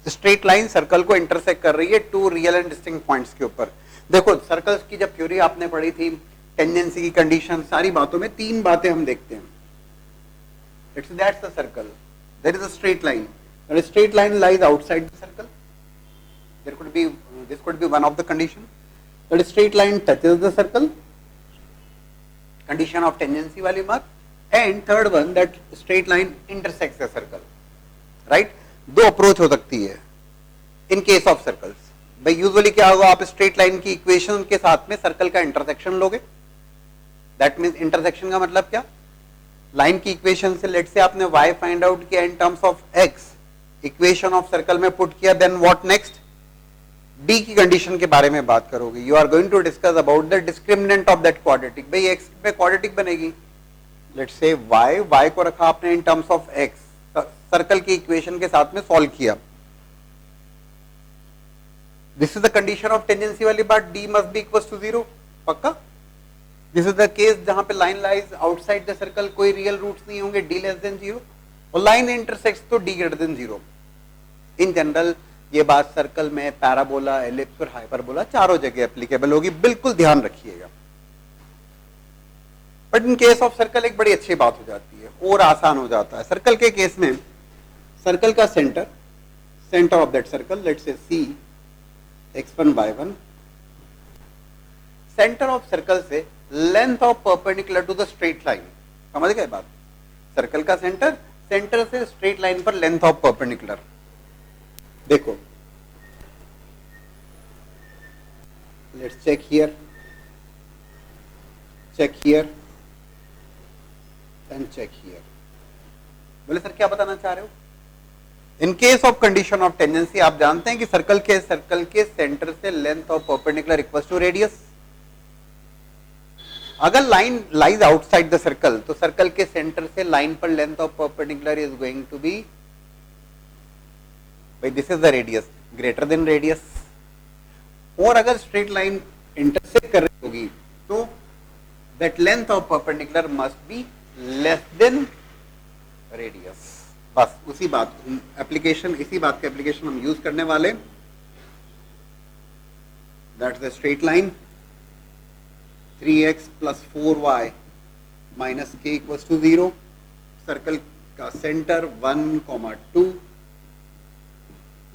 straight line circle को intersect कर रही है two real and distinct points के ऊपर। देखो circles की जब theory आपने पढ़ी थी, टेंजेंसी की कंडीशन, सारी बातों में तीन बातें हम देखते हैं। That's the circle, there is a straight line, the straight line lies outside the circle, there could be this could be one of the condition, that straight line touches the circle, condition of tangency वाली बात, and third one that straight line intersects the circle, right? दो approach हो सकती है in case of circles। भाई usually क्या होगा, आप स्ट्रेट लाइन की इक्वेशन के साथ में सर्कल का इंटरसेक्शन लोगे, दैट मींस इंटरसेक्शन का मतलब क्या, लाइन की इक्वेशन से लेट से आपने y फाइंड आउट किया in terms of x, equation of circle में पुट किया, देन व्हाट नेक्स्ट, डी की कंडीशन के बारे में बात करोगे। You are going to discuss about the discriminant of that quadratic. भाई एक्स पे क्वाड्रेटिक बनेगी, लेट्स से y को रखा आपने in terms of x, circle की इक्वेशन के साथ में सॉल्व किया, this is the condition of tangency वाली बात, d must B equal to 0, पक्का। दिस इज द केस जहां पे line lies outside the circle, कोई रियल रूट्स नहीं होंगे, d लेस देन 0, और लाइन इंटरसेक्ट्स तो d greater than 0। In general ये बात सर्कल में, पैराबोला, एलिप्स और हाइपरबोला चारों जगह एप्लीकेबल होगी, बिल्कुल ध्यान रखिएगा। But in case of circle एक बड़ी अच्छी बात हो जाती है, और आसान हो जाता है। सर्कल के केस में सर्कल का centre, centre of that circle, let's say C x1 y1, centre of circle से length of perpendicular to the straight line, समझ गए बात, सर्कल का सेंटर, सेंटर से स्ट्रेट लाइन पर लेंथ ऑफ परपेंडिकुलर। देखो let's check here and check here. बोले sir क्या बताना चाह रहे हो, in case of condition of tangency आप जानते हैं कि सर्कल के सेंटर से length of perpendicular equals to radius. अगर line lies outside the circle, तो सर्कल के सेंटर से लाइन पर length of perpendicular is going to be, भाई this is the radius, greater than radius. और अगर स्ट्रेट लाइन इंटरसेक्ट कर रही होगी तो that length of perpendicular must be less than radius. बस उसी बात एप्लीकेशन, इसी बात का एप्लीकेशन हम यूज करने वाले, that's the straight line 3x plus 4y minus k equals to 0, circle का centre 1,2,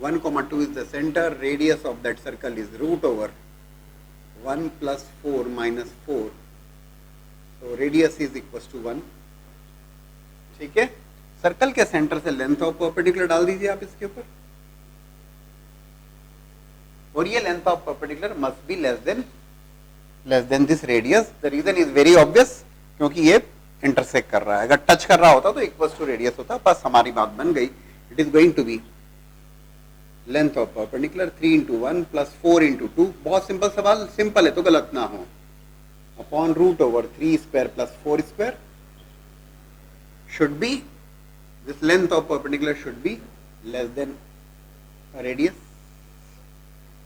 1,2 is the center, radius of that circle is root over 1 plus 4 minus 4, so radius is equals to 1, ठीक है। Circle के centre से length of perpendicular डाल दीजिए आप इसके ऊपर, और ये length of perpendicular must be less than this radius. The reason is very obvious, क्योंकि ये इंटरसेक्ट कर रहा है, अगर टच कर रहा होता तो इक्वल्स टू रेडियस होता, बस हमारी बात बन गई। It is going to be length of perpendicular 3 into 1 plus 4 into 2, बहुत सिंपल सवाल, सिंपल है तो गलत ना हो, upon root over 3 square plus 4 square should be, this length of perpendicular should be less than radius.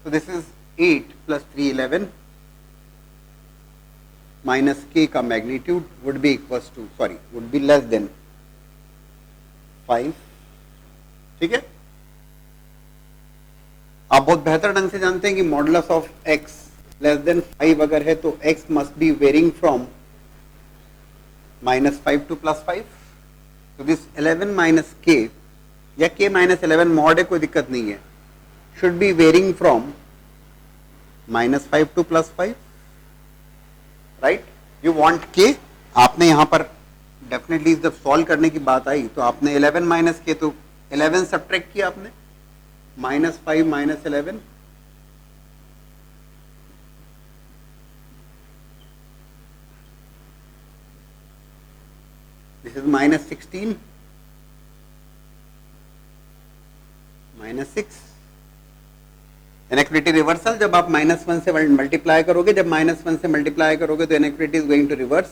So this is 8 plus 3 11 minus k का magnitude would be equals to, sorry, would be less than 5, ठीक है। आप बहुत बेहतर ढंग से जानते हैं कि modulus of x less than 5 अगर है तो x must be varying from -5 to +5, तो दिस 11 minus k या k minus 11 मॉड है, कोई दिक्कत नहीं है, should be varying from -5 to +5, right. You want k, आपने यहां पर डेफिनेटली जब सॉल्व करने की बात आई तो आपने 11 माइनस किए तो 11 सब्ट्रैक्ट किया आपने, -5 - 11, दिस इज -16 -6। इनइक्वालिटी रिवर्सल, जब आप -1 से मल्टीप्लाई करोगे, जब -1 से मल्टीप्लाई करोगे तो inequality is going to reverse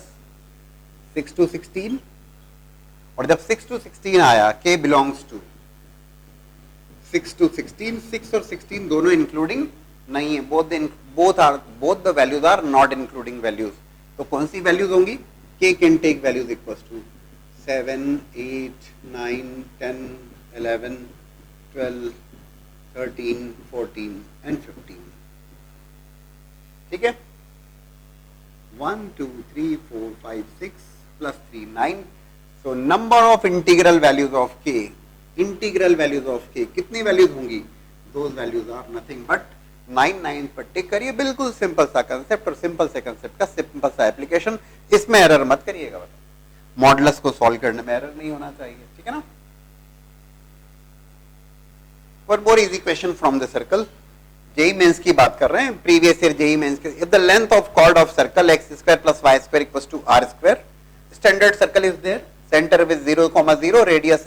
6 to 16, और जब 6 to 16 आया, k बिलोंग्स टू 6 to 16, 6 और 16 दोनों इंक्लूडिंग नहीं है, both the values are not including values. तो कौन सी वैल्यूज होंगी? k can take values equals to 7, 8, 9, 10, 11, 12, 13, 14 and 15। ठीक है, 1, 2, 3, 4, 5, 6 plus 3, 9। So number of integral values of k, integral values of k कितनी वैल्यूज होंगी? Those values are nothing but 9, 9 पर टिक करिए। बिल्कुल सिंपल सा कंसेप्ट और सिंपल से कंसेप्ट का सिंपल सा एप्लीकेशन, इसमें एरर मत करिएगा। मॉडुलस को सॉल्व करने में एरर नहीं होना चाहिए, ठीक है ना। One more easy question from the circle। JEE Mains की बात कर रहे हैं, प्रीवियस ईयर जेई मेंस के। If the length of chord of circle x² + y² = r², standard circle is there, centre with 0, 0, radius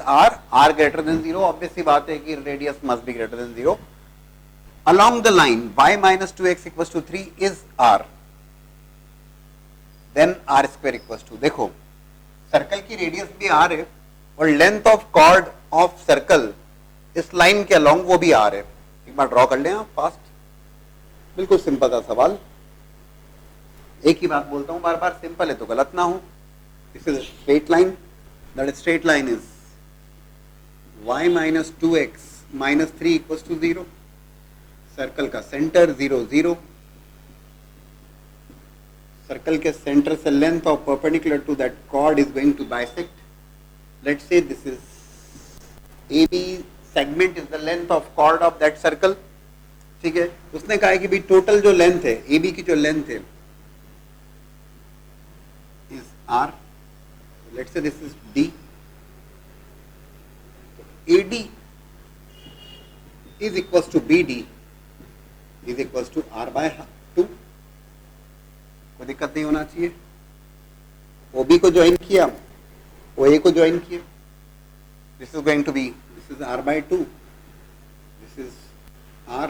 r greater than 0, obvious सी बात है कि radius must be greater than 0। along the line y - 2x = 3 is r, then r² = देखो circle की radius भी r है और length of chord of circle इस लाइन के अलोंग वो भी r है। एक बार ड्रॉ कर लें आप फास्ट, बिल्कुल सिंपल सा सवाल। एक ही बात बोलता हूं बार बार, सिंपल है तो गलत ना हो। This is straight line, that straight line is y - 2x - 3 = 0। Circle का सेंटर 0, 0। सर्कल के सेंटर से length of perpendicular to that chord is going to bisect. Let's say this is AB segment is the length of chord of that circle. ठीक है, उसने कहा है कि भाई टोटल जो लेंथ है, AB की जो लेंथ है is R। Let's say this is D। AD is equals to BD is equals to R/2। कोई दिक्कत नहीं होना चाहिए। OB को ज्वाइन किया, OA को ज्वाइन किया, this is going to be, this is R/2, this is R।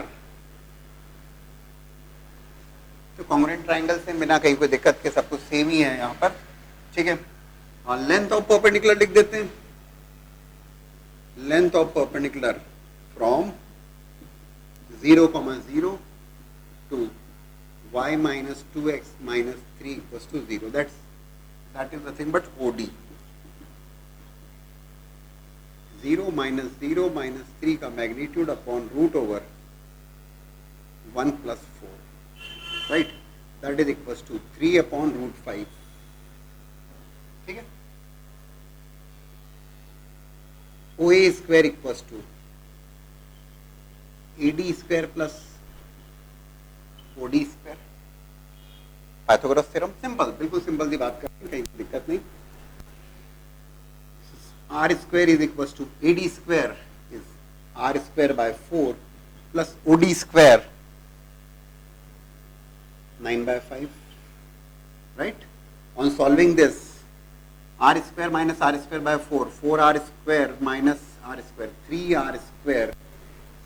तो कॉन्ग्रुएंट ट्राइंगल से बिना कहीं कोई दिक्कत के सब कुछ सेम ही है यहाँ पर। ठीक है, और लेंथ ऑफ परपेंडिकुलर लिख देते हैं। Length of perpendicular from 0, 0 to y - 2x - 3 = 0। that is nothing but OD। 0 - 0 - 3 का magnitude upon √/1 + 4, right, that is equals to 3 upon √5। ठीक है, OA² equals to AD² plus OD²। Pythagoras theorem, simple, बिल्कुल simple सी बात करते हैं, कहीं दिक्कत नहीं। R² is equals to AD² is R²/4 plus OD² 9/5, right? On solving this, R² - R²/4, 4R² minus R², 3R²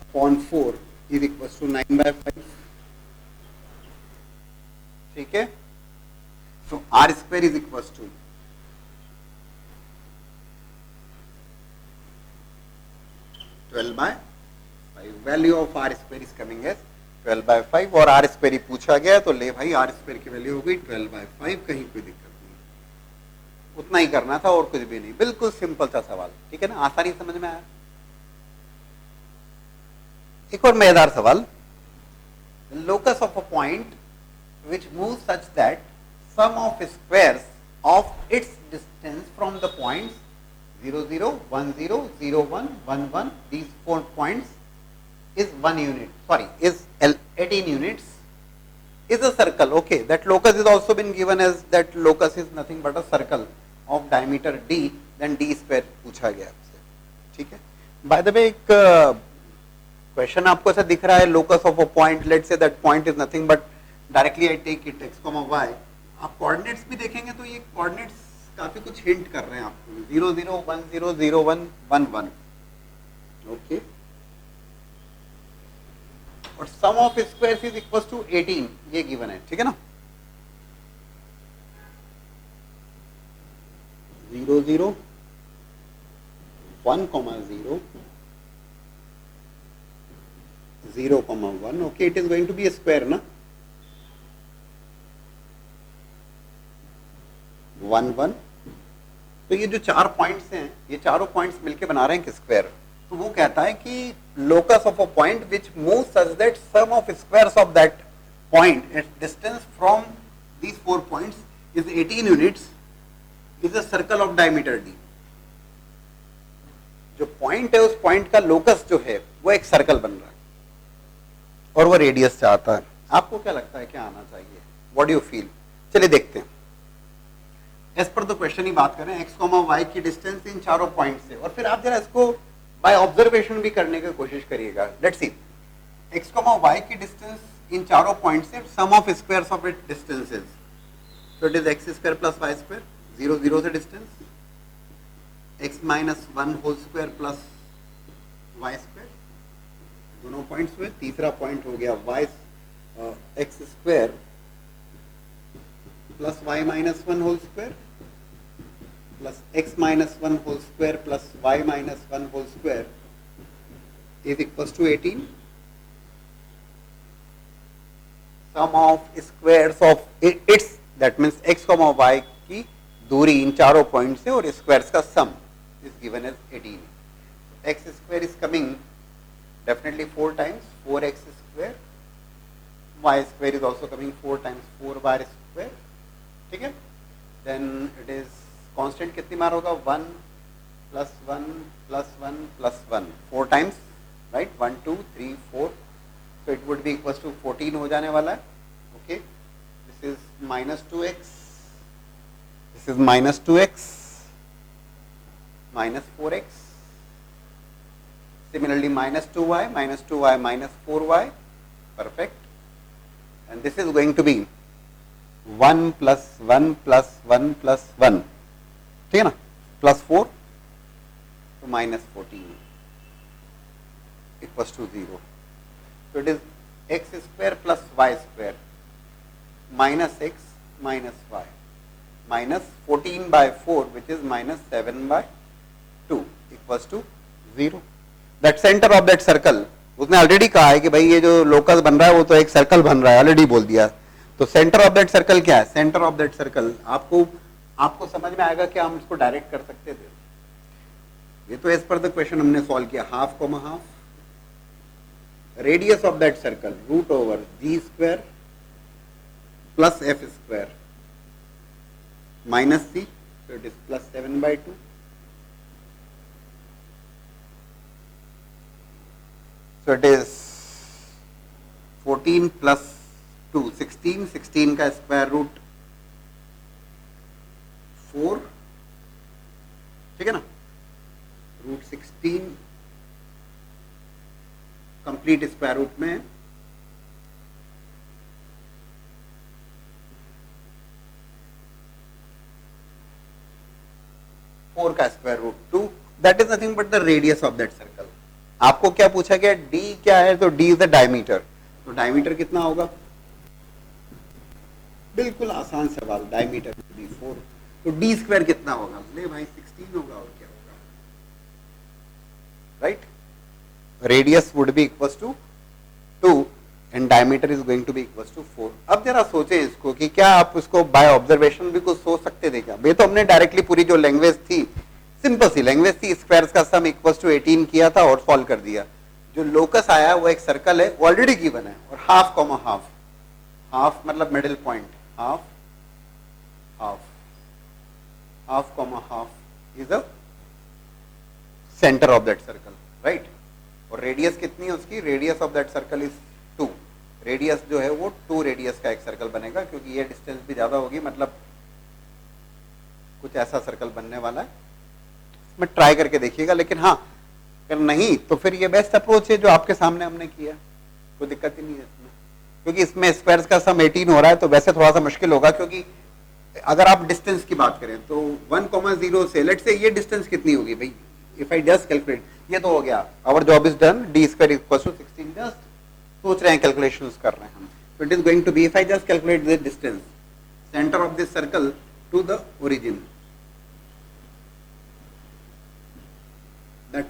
upon 4 is equals to 9/5। ठीक है, so R² is equals to 12/5। Value of R² is coming as 12/5, और R² ही पूछा गया तो ले भाई R² की value हो गई 12/5। कहीं कोई दिक्कत नहीं, उतना ही करना था और कुछ भी नहीं, बिल्कुल सिंपल सा सवाल। ठीक है ना, आसानी समझ में आया। एक और मजेदार सवाल, locus of a point which moves such that sum of squares of its distance from the points 0, 0, 1, 0, 0, 1, 1, 1, these 4 points is 1 unit, sorry, is 18 units, is a circle। Okay, that locus is also been given as that locus is nothing but a circle। Of diameter d then d square पूछा गया आपसे, ठीक है। By the way एक question आपको ऐसा दिख रहा है, locus of a point, let's say that point is nothing but directly I take it x comma y. आप कोऑर्डिनेट्स भी देखेंगे तो ये कोऑर्डिनेट्स काफी कुछ हिंट कर रहे हैं आपको, 0 0 1 0 0 1 1 1, ओके। और sum of squares is equal to 18, ये गिवन है, ठीक है ना। 0 0 1 0 0 1, okay, it is going to be a square ना, 1 1। तो ये जो चार पॉइंट्स हैं, ये चारों पॉइंट्स मिलके बना रहे हैं कि स्क्वायर। तो वो कहता है कि locus of a point which move such that sum of squares of that point at distance from these 4 points is 18 units is a circle of diameter d. जो पॉइंट है उस पॉइंट का लोकस जो है वो एक सर्कल बन रहा है और वो रेडियस चाहता है। आपको क्या लगता है क्या आना चाहिए, व्हाट डू यू फील? चलिए देखते हैं। एज पर द क्वेश्चन ही बात करें, एक्स कॉमा वाई की डिस्टेंस इन चारों पॉइंट से, और फिर आप जरा इसको बाय ऑब्जर्वेशन भी करने की कोशिश करिएगा। Let's see, x comma y की डिस्टेंस इन चारों पॉइंट से, sum of squares of it distances, so it is x square plus y square, 0 0 से distance, x minus 1 whole square plus y square, दोनों पॉइंट्स हुए। तीसरा पॉइंट हो गया y x square plus y minus 1 whole square plus x minus 1 whole square plus y minus 1 whole square is equal to 18। Sum of squares of its, that means x comma y की दूरी इन चारों point से और squares का sum is given as 18। X square is coming definitely 4 times 4x square, y square is also coming 4 times 4y square, ठीक है। then it is constant कितनी बार होगा, 1 plus 1 plus 1 plus 1, 4 times, right, 1 2 3 4, so it would be equals to 14 हो जाने वाला है, okay। this is minus 2x, this is minus 2x minus 4x, similarly minus 2y minus 4y, perfect, and this is going to be 1 plus 1 plus 1 plus 1, ठीक है ना, plus 4, so minus 14 equals to 0, so it is x square plus y square minus x minus y minus 14 by 4 which is minus 7 by 2 equals to 0। That centre of that circle, उसने already कहा है कि भाई ये जो locus बन रहा है वो तो एक सर्कल बन रहा है, ऑलरेडी बोल दिया। तो सेंटर ऑफ दैट सर्कल क्या है, सेंटर ऑफ दैट सर्कल आपको समझ में आएगा कि हम इसको डायरेक्ट कर सकते थे। ये तो एज पर द क्वेश्चन हमने सॉल्व किया, half comma half, radius of that circle root over g square plus f square minus c, so it is plus 7 by 2, so it is 14 plus 2 16, 16 का square root 4, ठीक है ना, root 16 complete square root में 4 का square root 2, that is nothing but the radius of that circle. आपको क्या पूछा गया, d क्या है, तो d इज द डायमीटर, तो डायमीटर कितना होगा, बिल्कुल आसान सवाल, डायमीटर 4, तो d स्क्वायर कितना होगा, ले भाई 16 होगा और क्या होगा, right. Radius would be equals to 2 and diameter is going to be equals to 4। अब जरा सोचें इसको कि क्या आप इसको बाय ऑब्जर्वेशन भी कुछ सोच सकते थे क्या। ये तो हमने डायरेक्टली पूरी जो लैंग्वेज थी, सिंपल सी लैंग्वेज थी, स्क्वायर्स का सम इक्वल्स टू 18 किया था और सॉल्व कर दिया। जो लोकस आया वो एक सर्कल है, ऑलरेडी गिवन है, और हाफ कॉमा हाफ, हाफ मतलब middle point, half half half comma half is a centre of that circle, right. और रेडियस कितनी है उसकी, radius of that circle is 2, radius जो है वो 2 रेडियस का एक सर्कल बनेगा, क्योंकि ये डिस्टेंस भी ज्यादा होगी, मतलब कुछ ऐसा सर्कल बनने वाला है, इसमें ट्राई करके देखिएगा। लेकिन हाँ, अगर नहीं तो फिर ये बेस्ट अप्रोच है जो आपके सामने हमने किया, कोई दिक्कत ही नहीं है इसमें, क्योंकि इसमें स्क्वायर्स का सम 18 हो रहा है, तो वैसे थोड़ा सा मुश्किल होगा, क्योंकि अगर आप डिस्टेंस की बात करें तो 1,0 से लेट्स से ये डिस्टेंस कितनी होगी भाई, इफ आई जस्ट कैलकुलेट, ये तो हो गया, our job is done, d square equal to 16, just सोच रहे हैं, कैलकुलेशंस कर रहे हैं हम, so it is going to be, if I just calculate the distance center of this circle to the origin, that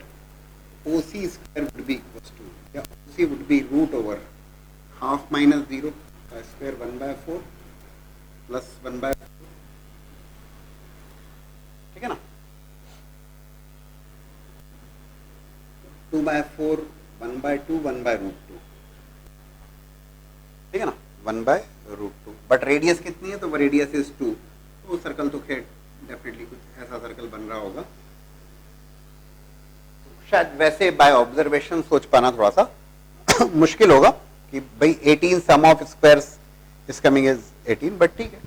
OC square would be equals to, yeah, OC would be root over half minus 0 square 1/4 plus 1/4, ठीक है ना, 2/4 1/2 1/√2, ठीक है ना, 1/√2, but radius कितनी है, तो वो रेडियस इज 2, तो सर्कल तो खैर डेफिनेटली कुछ ऐसा सर्कल बन रहा होगा। तो शायद वैसे बाय ऑब्जर्वेशन सोच पाना थोड़ा सा मुश्किल होगा कि भाई 18 sum of squares is coming is 18, but ठीक है।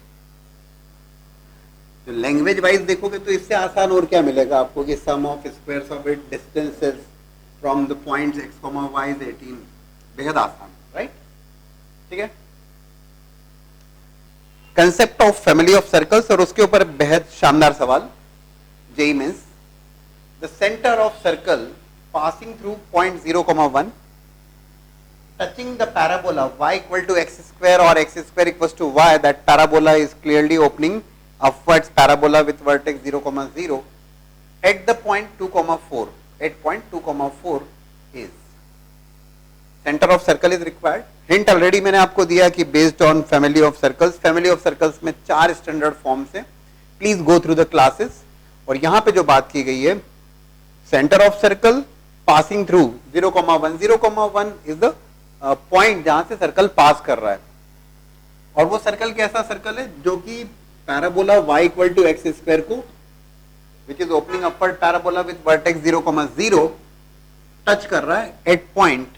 तो लैंग्वेज वाइज देखोगे तो इससे आसान और क्या मिलेगा आपको कि sum of squares of it distances from the points x, y is 18, बेहद आसान, राइट, ठीक है। Concept of family of circles, और उसके ऊपर बेहद शानदार सवाल, JEE means the centre of circle passing through point 0,1 touching the parabola y equal to x square और x square equal to y, that parabola is clearly opening upwards parabola with vertex 0,0 at the point 2,4, at point 2,4 is center of circle is required. Hint already मैंने आपको दिया कि based on family of circles, family of circles में 4 standard forms हैं, please go through the classes. और यहां पे जो बात की गई है, centre of circle passing through 0,1, 0,1 is the point जहां से सर्कल पास कर रहा है, और वो सर्कल कैसा सर्कल है, जो कि parabola y equal to x square को which is opening upward parabola with vertex 0,0 touch कर रहा है एट पॉइंट,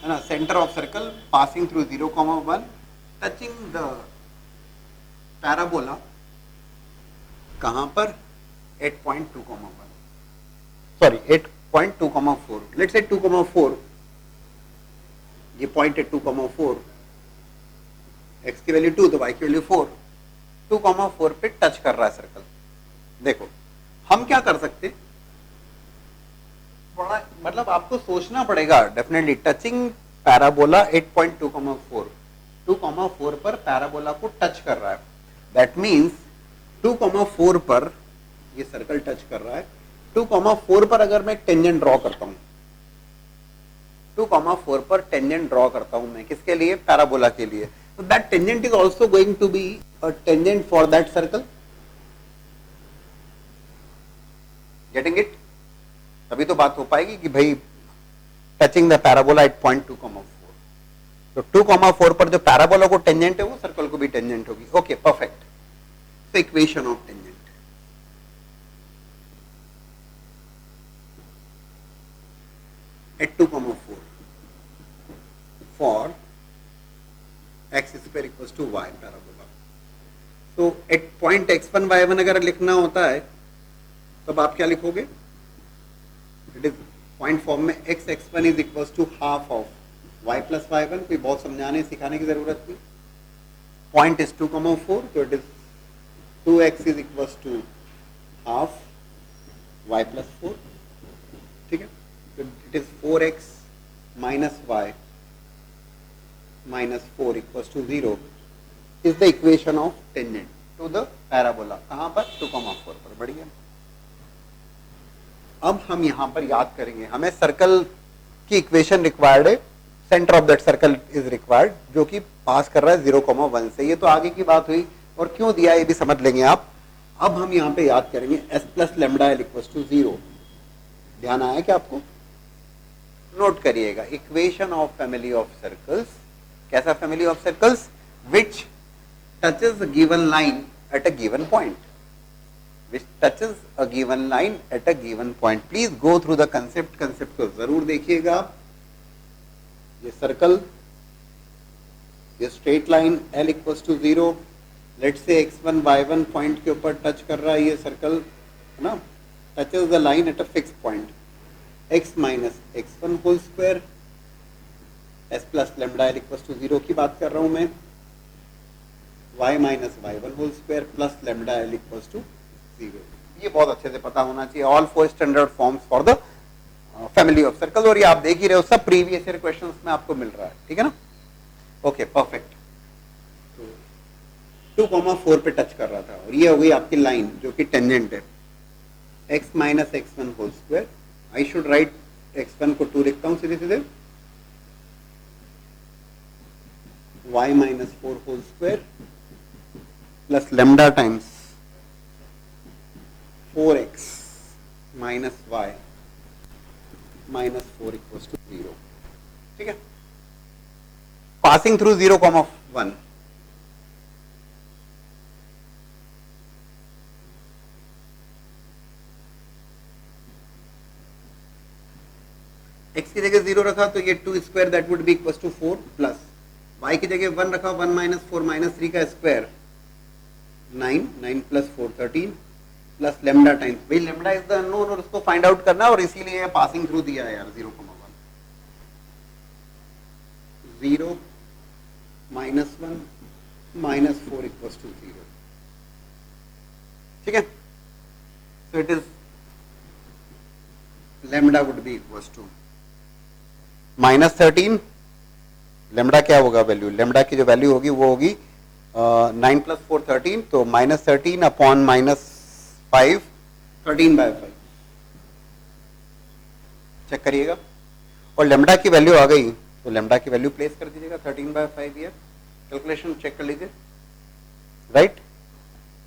है ना, centre of circle passing through 0,1 touching the parabola, कहां पर, eight point 2,1, sorry 8.2,4, let's say 2,4, ये पॉइंट है 2,4, x की वैल्यू 2 तो y की वैल्यू 4, 2,4 पे टच कर रहा है सर्कल। देखो हम क्या कर सकते, बड़ा मतलब आपको सोचना पड़ेगा डेफिनेटली, टचिंग पैराबोला 8.2,4, 2,4 पर पैराबोला को टच कर रहा है, दैट मींस 2,4 पर ये सर्कल टच कर रहा है, 2,4 पर अगर मैं टेंजेंट ड्रॉ करता हूं, 2,4 पर टेंजेंट ड्रॉ करता हूं मैं, किसके लिए, पैराबोला के लिए, तो that tangent is also going to be a tangent for that circle, getting it, तभी तो बात हो पाएगी कि भाई touching the parabola at point 2,4, तो 2,4 पर जो पैराबोला को टेंजेंट है वो सर्कल को भी टेंजेंट होगी, ओके परफेक्ट। तो equation of tangent, at 2,4 for x square equals to y parabola, तो एट पॉइंट x1 y1 अगर लिखना होता है तब आप क्या लिखोगे, इट इज पॉइंट फॉर्म में x(x1) is equal to half of y plus y1, कोई बहुत समझाने सिखाने की जरूरत नहीं, पॉइंट इज 2,4, तो it is 2x is equal to half y plus 4, ठीक है, तो it is 4x minus y minus 4 equal to 0 is the equation of tangent to the parabola, कहां पर, 2,4 पर, बढ़िया। अब हम यहां पर याद करेंगे, हमें सर्कल की इक्वेशन रिक्वायर्ड है, centre of that circle is required, जो कि पास कर रहा है 0,1 से, ये तो आगे की बात हुई, और क्यों दिया ये भी समझ लेंगे आप। अब हम यहां पे याद करेंगे s plus lambda L equal to 0, ध्यान आया क्या आपको, नोट करिएगा, equation of family of circles, कैसा family of circles, which touches a given line at a given point, which touches a given line at a given point. Please go through the concept, concept को जरूर देखिएगा। ये circle, ये straight line L equals to 0, let's say x1 y1 point के ऊपर touch कर रहा है ये सर्कल, है ना, touches the line at a fix point, x minus x1 whole square s plus lambda L equals to 0 की बात कर रहा हूं मैं, y minus y1 whole square plus lambda L equals to 0। ये बहुत अच्छे से पता होना चाहिए, all 4 standard forms for the family of circle, और ये आप देख ही रहे हो सब प्रीवियस ईयर क्वेश्चंस में आपको मिल रहा है, ठीक है ना। Okay perfect. 2,4 पे टच कर रहा था और ये हो गई आपकी लाइन जो कि टेंजेंट है, x minus x1 whole square, I should write x1 को 2 लिखता हूं सीधे सीधे, y minus 4 whole square plus lambda times 4x minus y minus 4 equals to 0, ठीक है। पासिंग थ्रू 0,1, x की जगह 0 रखा तो ये 2 square that would be equals to 4 plus y की जगह 1 रखा, 1 माइनस 4 माइनस 3 का square 9, 9 plus 4 13 plus lambda times, भाई लेमडा इज द अननोन और उसको फाइंड आउट करना, और इसीलिए पासिंग थ्रू दिया है यार 0,1, 0 माइनस 1 माइनस 4 इक्वल्स टू 0, ठीक है। So it is lambda would be equals to minus 13, lambda क्या होगा वैल्यू, लेमडा की जो वैल्यू होगी वो होगी 9 प्लस 4 13, तो माइनस 13 अपॉन माइनस 5, 13/5, चेक करिएगा, और लेमडा की वैल्यू आ गई तो लेमडा की वैल्यू प्लेस कर दीजिएगा 13/5, ये कैलकुलेशन चेक कर लीजिए, राइट।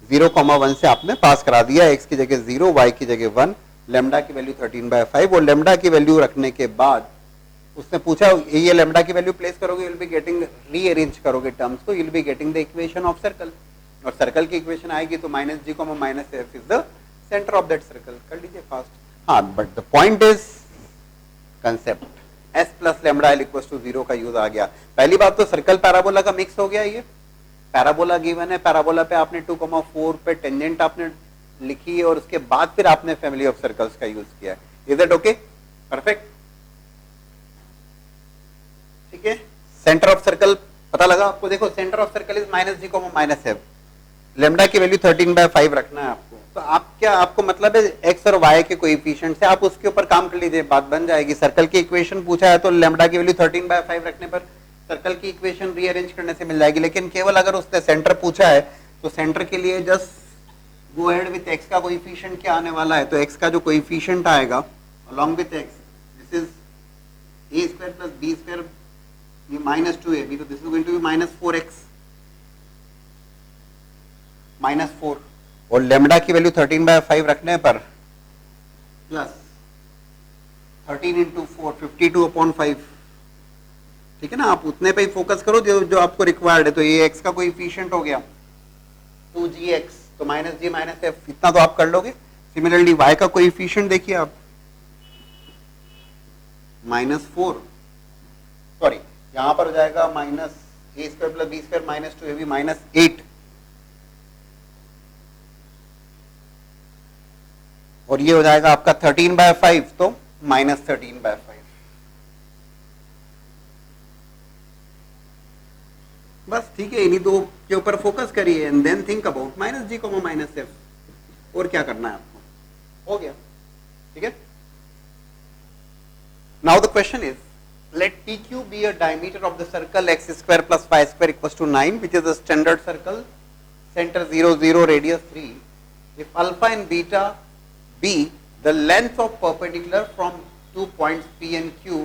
0,1 से आपने पास करा दिया, x की जगह 0, y की जगह 1, लेमडा की वैल्यू 13/5, और लेमडा की वैल्यू रखने के बाद उसने पूछा ये लेमडा की वैल्यू प्लेस करोगे, you will be getting, rearrange करोगे टर्म्स को, you will be getting the equation of circle, और सर्कल की इक्वेशन आएगी तो minus g minus f is the centre of that circle, कर लीजिए फास्ट। हाँ but the point is concept s plus lambda L equals to 0 का use आ गया। पहली बात तो सर्कल पैराबोला का मिक्स हो गया, ये पैराबोला गिवन है, पैराबोला पे आपने 2,4 पे टेंजेंट आपने लिखी है और उसके बाद फिर आपने फैमिली ऑफ सर्कल्स का यूज किया है, इज इट ओके, परफेक्ट, ठीक है। सेंटर ऑफ सर्कल पता लगा आपको, देखो centre of circle is minus g minus f, lambda की वैल्यू 13/5 रखना है आपको, तो आप क्या, आपको मतलब है x और y के कोएफिशिएंट से आप उसके ऊपर काम कर लीजिए, बात बन जाएगी। सर्कल की इक्वेशन पूछा है तो लेमडा की वैल्यू 13/5 रखने पर सर्कल की इक्वेशन रीअरेंज करने से मिल जाएगी, लेकिन केवल अगर उसने सेंटर पूछा है तो सेंटर के लिए just go ahead with x का कोएफिशिएंट क्या आने वाला है, तो x का जो कोएफिशिएंट आएगा along with x, this is a square plus b square, ये माइनस 2ab, तो this is going to be minus 4x minus 4, और लेमडा की वैल्यू 13/5 रखने पर प्लस 13 इंटू 4 52/5, ठीक है ना। आप उतने पे ही फोकस करो जो जो आपको रिक्वायर्ड है, तो ये x का कोएफिशिएंट हो गया 2gx, तो माइनस g माइनस f, इतना तो आप कर लोगे। सिमिलरली y का कोएफिशिएंट देखिए आप -4, सॉरी यहां पर हो जाएगा minus a square plus b square minus 2ab minus 8, और ये हो जाएगा आपका 13/5, तो माइनस 13/5। बस ठीक है, इन्हीं दो के ऊपर फोकस करिए and then think about minus g minus f, और क्या करना है आपको, हो गया, ठीक है। Now the question is, let PQ be a diameter of the circle x square plus y square equals to 9, which is a standard circle, center 0 0 radius 3, if alpha and beta be the length of perpendicular from 2 points P and Q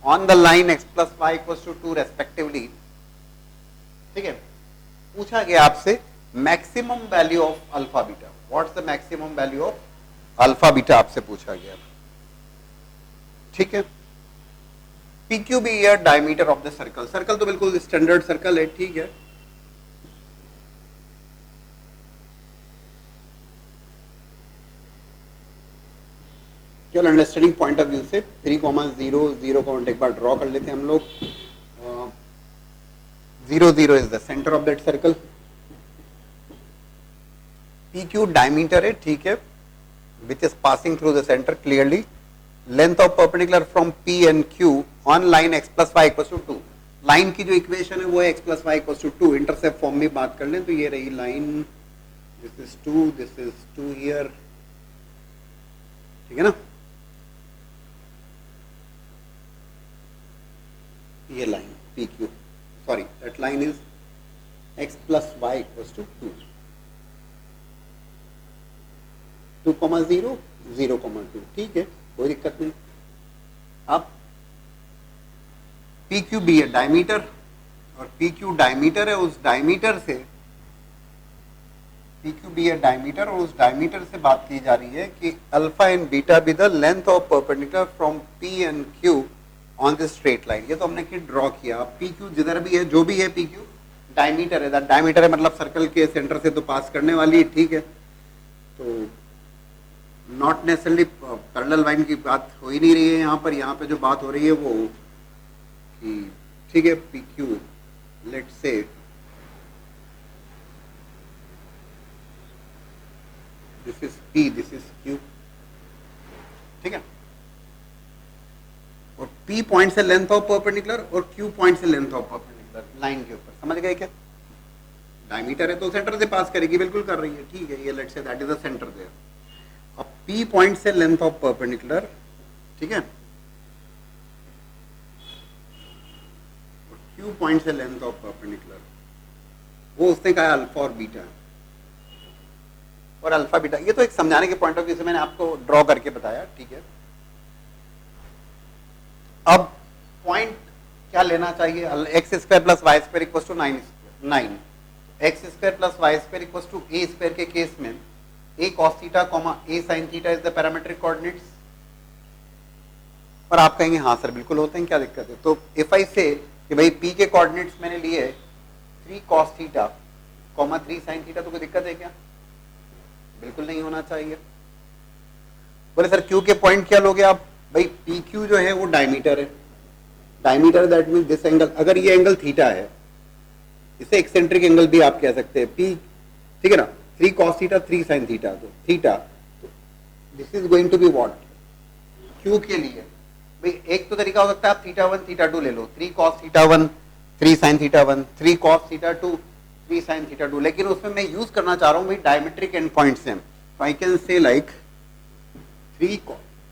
on the line x plus y equals to 2 respectively, ठीक है। पूछा गया आपसे maximum value of alpha beta, what's the maximum value of alpha beta आपसे पूछा गया, ठीक है। PQ भी है diameter of the circle, circle तो बिल्कुल स्टैंडर्ड सर्कल है, ठीक है। केवल अंडरस्टैंडिंग पॉइंट ऑफ व्यू से 3,0 0 को एक बार ड्रॉ कर लेते हैं हम लोग। 0 0 is the centre of that circle, P Q diameter है, ठीक है, which is passing through the centre clearly, length of perpendicular from P and Q on line x plus y equal to 2। Line की जो equation है वो है x plus y equal to 2। Intercept form में बात कर लें तो ये रही line, this is 2, this is 2 here, ठीक है ना, ये line P Q, sorry that line is x plus y equal to 2, 2,0, 0,2, ठीक है, कोई दिक्कत नहीं। अब पी क्यू बी है डायमीटर, और पी क्यू डायमीटर है, उस डायमीटर से पी क्यू बी है डायमीटर, और उस डायमीटर से बात की जा रही है कि alpha and beta be the length of perpendicular from P and Q on this straight line. ये तो हमने ड्रॉ किया। पी क्यू जिधर भी है, जो भी है पी क्यू डायमीटर है, डायमीटर है मतलब सर्कल के सेंटर से तो पास करने वाली है, ठीक है। तो नॉट नेसेसरली पैरेलल लाइन की बात हो ही नहीं रही है यहाँ पर। यहाँ पे जो बात हो रही है वो कि ठीक है, P Q let's say this is P, this is Q, ठीक है, और पी पॉइंट से लेंथ ऑफ परपेंडिकुलर और क्यू पॉइंट से लेंथ ऑफ परपेंडिकुलर लाइन के ऊपर, समझ गए क्या? डायमीटर है तो सेंटर से पास करेगी, बिल्कुल कर रही है, ठीक है, ये let's say that is the centre there. अब P पॉइंट से लेंथ ऑफ परपेंडिकुलर, ठीक है, और Q पॉइंट से लेंथ ऑफ परपेंडिकुलर, वो उसने कहा अल्फा और बीटा, और अल्फा बीटा ये तो एक समझाने के पॉइंट ऑफ व्यू से मैंने आपको ड्रॉ करके बताया, ठीक है। अब पॉइंट क्या लेना चाहिए? X square plus y square equal to 9, x square plus y square equal to a square के केस में a cos theta comma a sin theta is the parametric coordinates. और आप कहेंगे हाँ सर बिल्कुल होते हैं, क्या दिक्कत है? तो इफ आई से कि भाई p के कोऑर्डिनेट्स मैंने लिए 3 cos theta comma 3 sin theta, तो कोई दिक्कत है क्या? बिल्कुल नहीं होना चाहिए। बोले सर q के पॉइंट क्या लोगे आप? भाई पी क्यू जो है वो डायमीटर है, diameter that mean this angle, अगर ये एंगल थीटा है, इसे एक्सेंट्रिक एंगल भी आप कह सकते हैं, पी, ठीक है ना, 3 cos थीटा 3 sin थीटा, तो theta this is going to be what Q के लिए। भाई एक तो तरीका हो सकता है आप थीटा 1 थीटा 2 ले लो, 3 cos theta 1 3 sin theta 1 3 cos theta 2 3 sin theta 2, लेकिन उसमें मैं यूज करना चाह रहा हूं भाई डायमेट्रिक एंड पॉइंट्स हैं, तो I can say like 3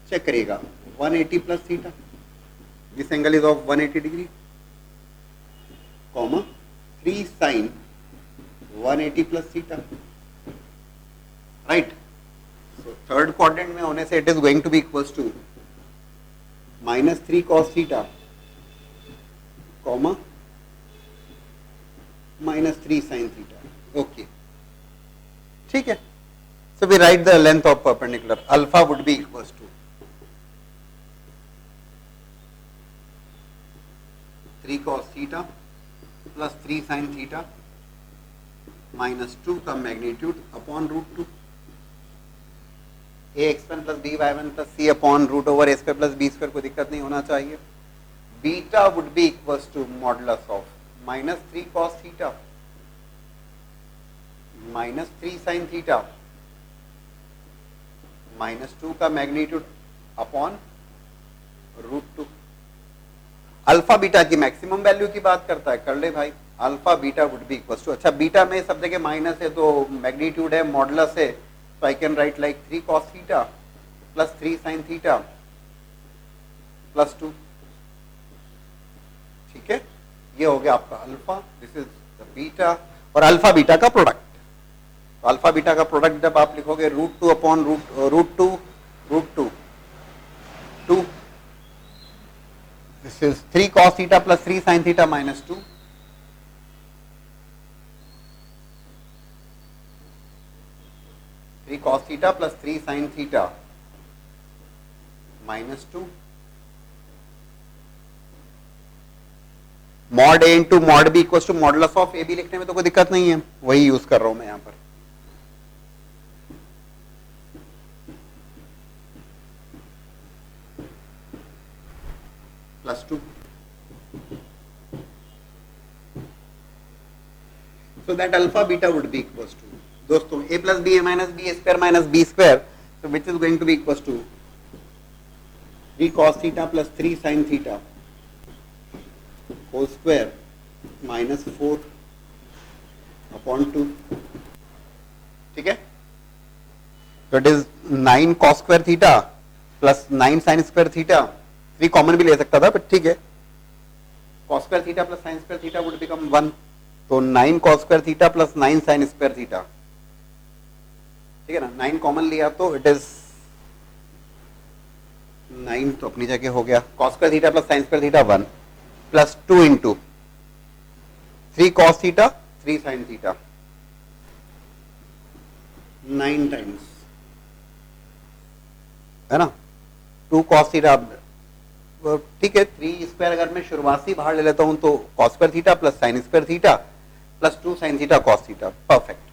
check करेगा 180 plus theta, this angle is of 180 degree, comma 3 sin 180 plus theta, right. So third quadrant में होने से it is going to be equals to -3 cos theta comma -3 sin theta, okay, ठीक है। So we write the length of perpendicular, alpha would be equals to 3 cos theta plus 3 sin theta -2 का magnitude upon √2, ax1 plus by1 plus c upon root over a square plus b square, कोई दिक्कत नहीं होना चाहिए। Beta would be equals to modulus of -3 cos theta -3 sin theta -2 का magnitude upon √2। Alpha beta की maximum value की बात करता है, कर ले भाई, alpha beta would be equals to, अच्छा बीटा में सब जगह माइनस है तो मैग्नीट्यूड है, मॉडुलस है, so I can write like 3 cos theta plus 3 sin theta plus 2, ठीक है। ये हो गया आपका alpha, this is the beta, और अल्फा बीटा का प्रोडक्ट, तो अल्फा बीटा का प्रोडक्ट जब आप लिखोगे √2 upon √2 2, this is 3 cos theta plus 3 sin theta minus 2, 3 cos theta plus 3 sin theta minus 2, mod a into mod b equal to modulus of a b, लिखने में तो कोई दिक्कत नहीं है, वही यूज कर रहा हूं मैं यहां पर। +2, so that alpha beta would be equals to दोस्तों a plus b a minus b square, तो which is going to be equal to 3 cos theta plus 3 sin theta whole square minus 4 upon 2। ठीक है, तो it is 9 cos square theta plus 9 sin square theta, 3 common भी ले सकता था but ठीक है, cos square theta plus sin square theta would become 1, तो 9 cos square theta plus 9 sin square theta. ठीक है ना, 9 कॉमन लिया तो इट इज 9, तो अपनी जगह हो गया cos square theta plus sin square theta 1 plus 2 into 3 cos theta 3 sin theta 9 times, है ना, 2 cos थीटा। ठीक है, 3 स्क्वायर अगर मैं शुरुआती बाहर ले लेता हूं तो cos square theta plus sin square theta plus 2 sin theta cos theta, perfect.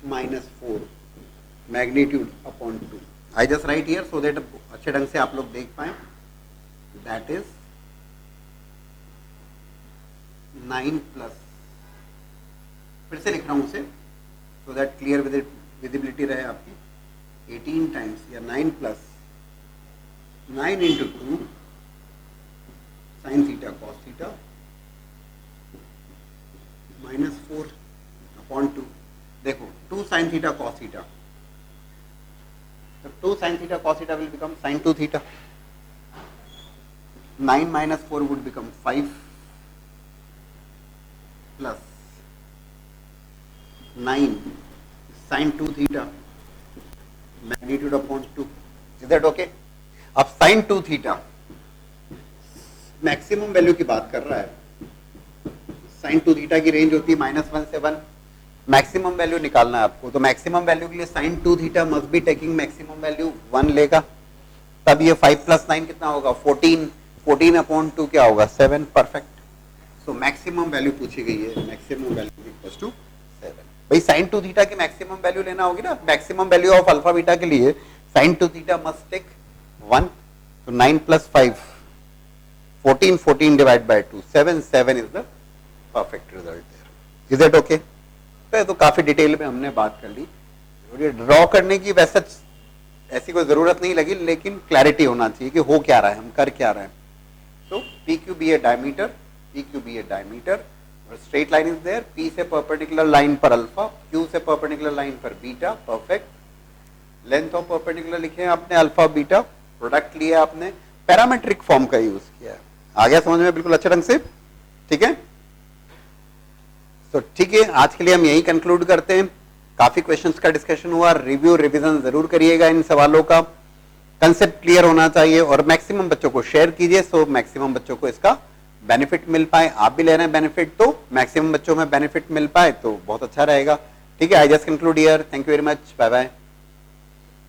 -4 magnitude upon 2, I just right here so that अच्छे ढंग से आप लोग देख पाए, दैट इज 9 प्लस, फिर से लिख रहा हूं उसे सो दैट क्लियर विजिबिलिटी रहे आपकी, 18 टाइम्स या 9 plus 9 into 2 sine theta cos theta -4 upon 2। देखो 2 sin थीटा cos थीटा, तो 2 sin theta cos theta will become sin 2 theta, 9 minus 4 would become 5 plus 9 sin 2 theta magnitude upon 2, is that okay? अब sin 2 theta maximum value की बात कर रहा है, sin 2 theta की range होती है -1 से 1, मैक्सिमम वैल्यू निकालना है आपको, तो मैक्सिमम वैल्यू के लिए sin 2 theta must be taking maximum value 1 लेगा, तब ये 5 प्लस 9 कितना होगा 14, 14 अपॉन 2 क्या होगा 7, परफेक्ट। सो मैक्सिमम वैल्यू पूछी गई है, मैक्सिमम वैल्यू इक्वल्स टू 7। भाई sin 2 थीटा की मैक्सिमम वैल्यू लेना होगी ना, maximum value of alpha beta के लिए sin 2 थीटा मस्ट टेक 1, तो 9 प्लस 5 14, 14 divide by 2 7, 7 is the perfect result there, is that okay? तो काफी डिटेल में हमने बात कर ली, ड्रॉ करने की वैसे ऐसी कोई जरूरत नहीं लगी, लेकिन क्लैरिटी होना चाहिए कि हो क्या रहा है, हम कर क्या रहे हैं। तो P Q be a diameter, P Q be a diameter और straight line is there, P से परपेंडिकुलर लाइन पर अल्फा, क्यू से परपेंडिकुलर लाइन पर beta, perfect. Length of perpendicular लिखे हैं आपने अल्फा बीटा, प्रोडक्ट लिया आपने, पैरामेट्रिक फॉर्म का यूज किया है, आ गया समझ में बिल्कुल अच्छे ढंग से, ठीक है? तो ठीक है, आज के लिए हम यही कंक्लूड करते हैं, काफी क्वेश्चंस का डिस्कशन हुआ, रिव्यू रिवीजन जरूर करिएगा इन सवालों का, कंसेप्ट क्लियर होना चाहिए और मैक्सिमम बच्चों को शेयर कीजिए सो मैक्सिमम बच्चों को इसका बेनिफिट मिल पाए, आप भी ले रहे हैं बेनिफिट तो मैक्सिमम बच्चों में बेनिफिट मिल पाए तो बहुत अच्छा रहेगा, ठीक है? I just conclude here, thank you very much, bye bye.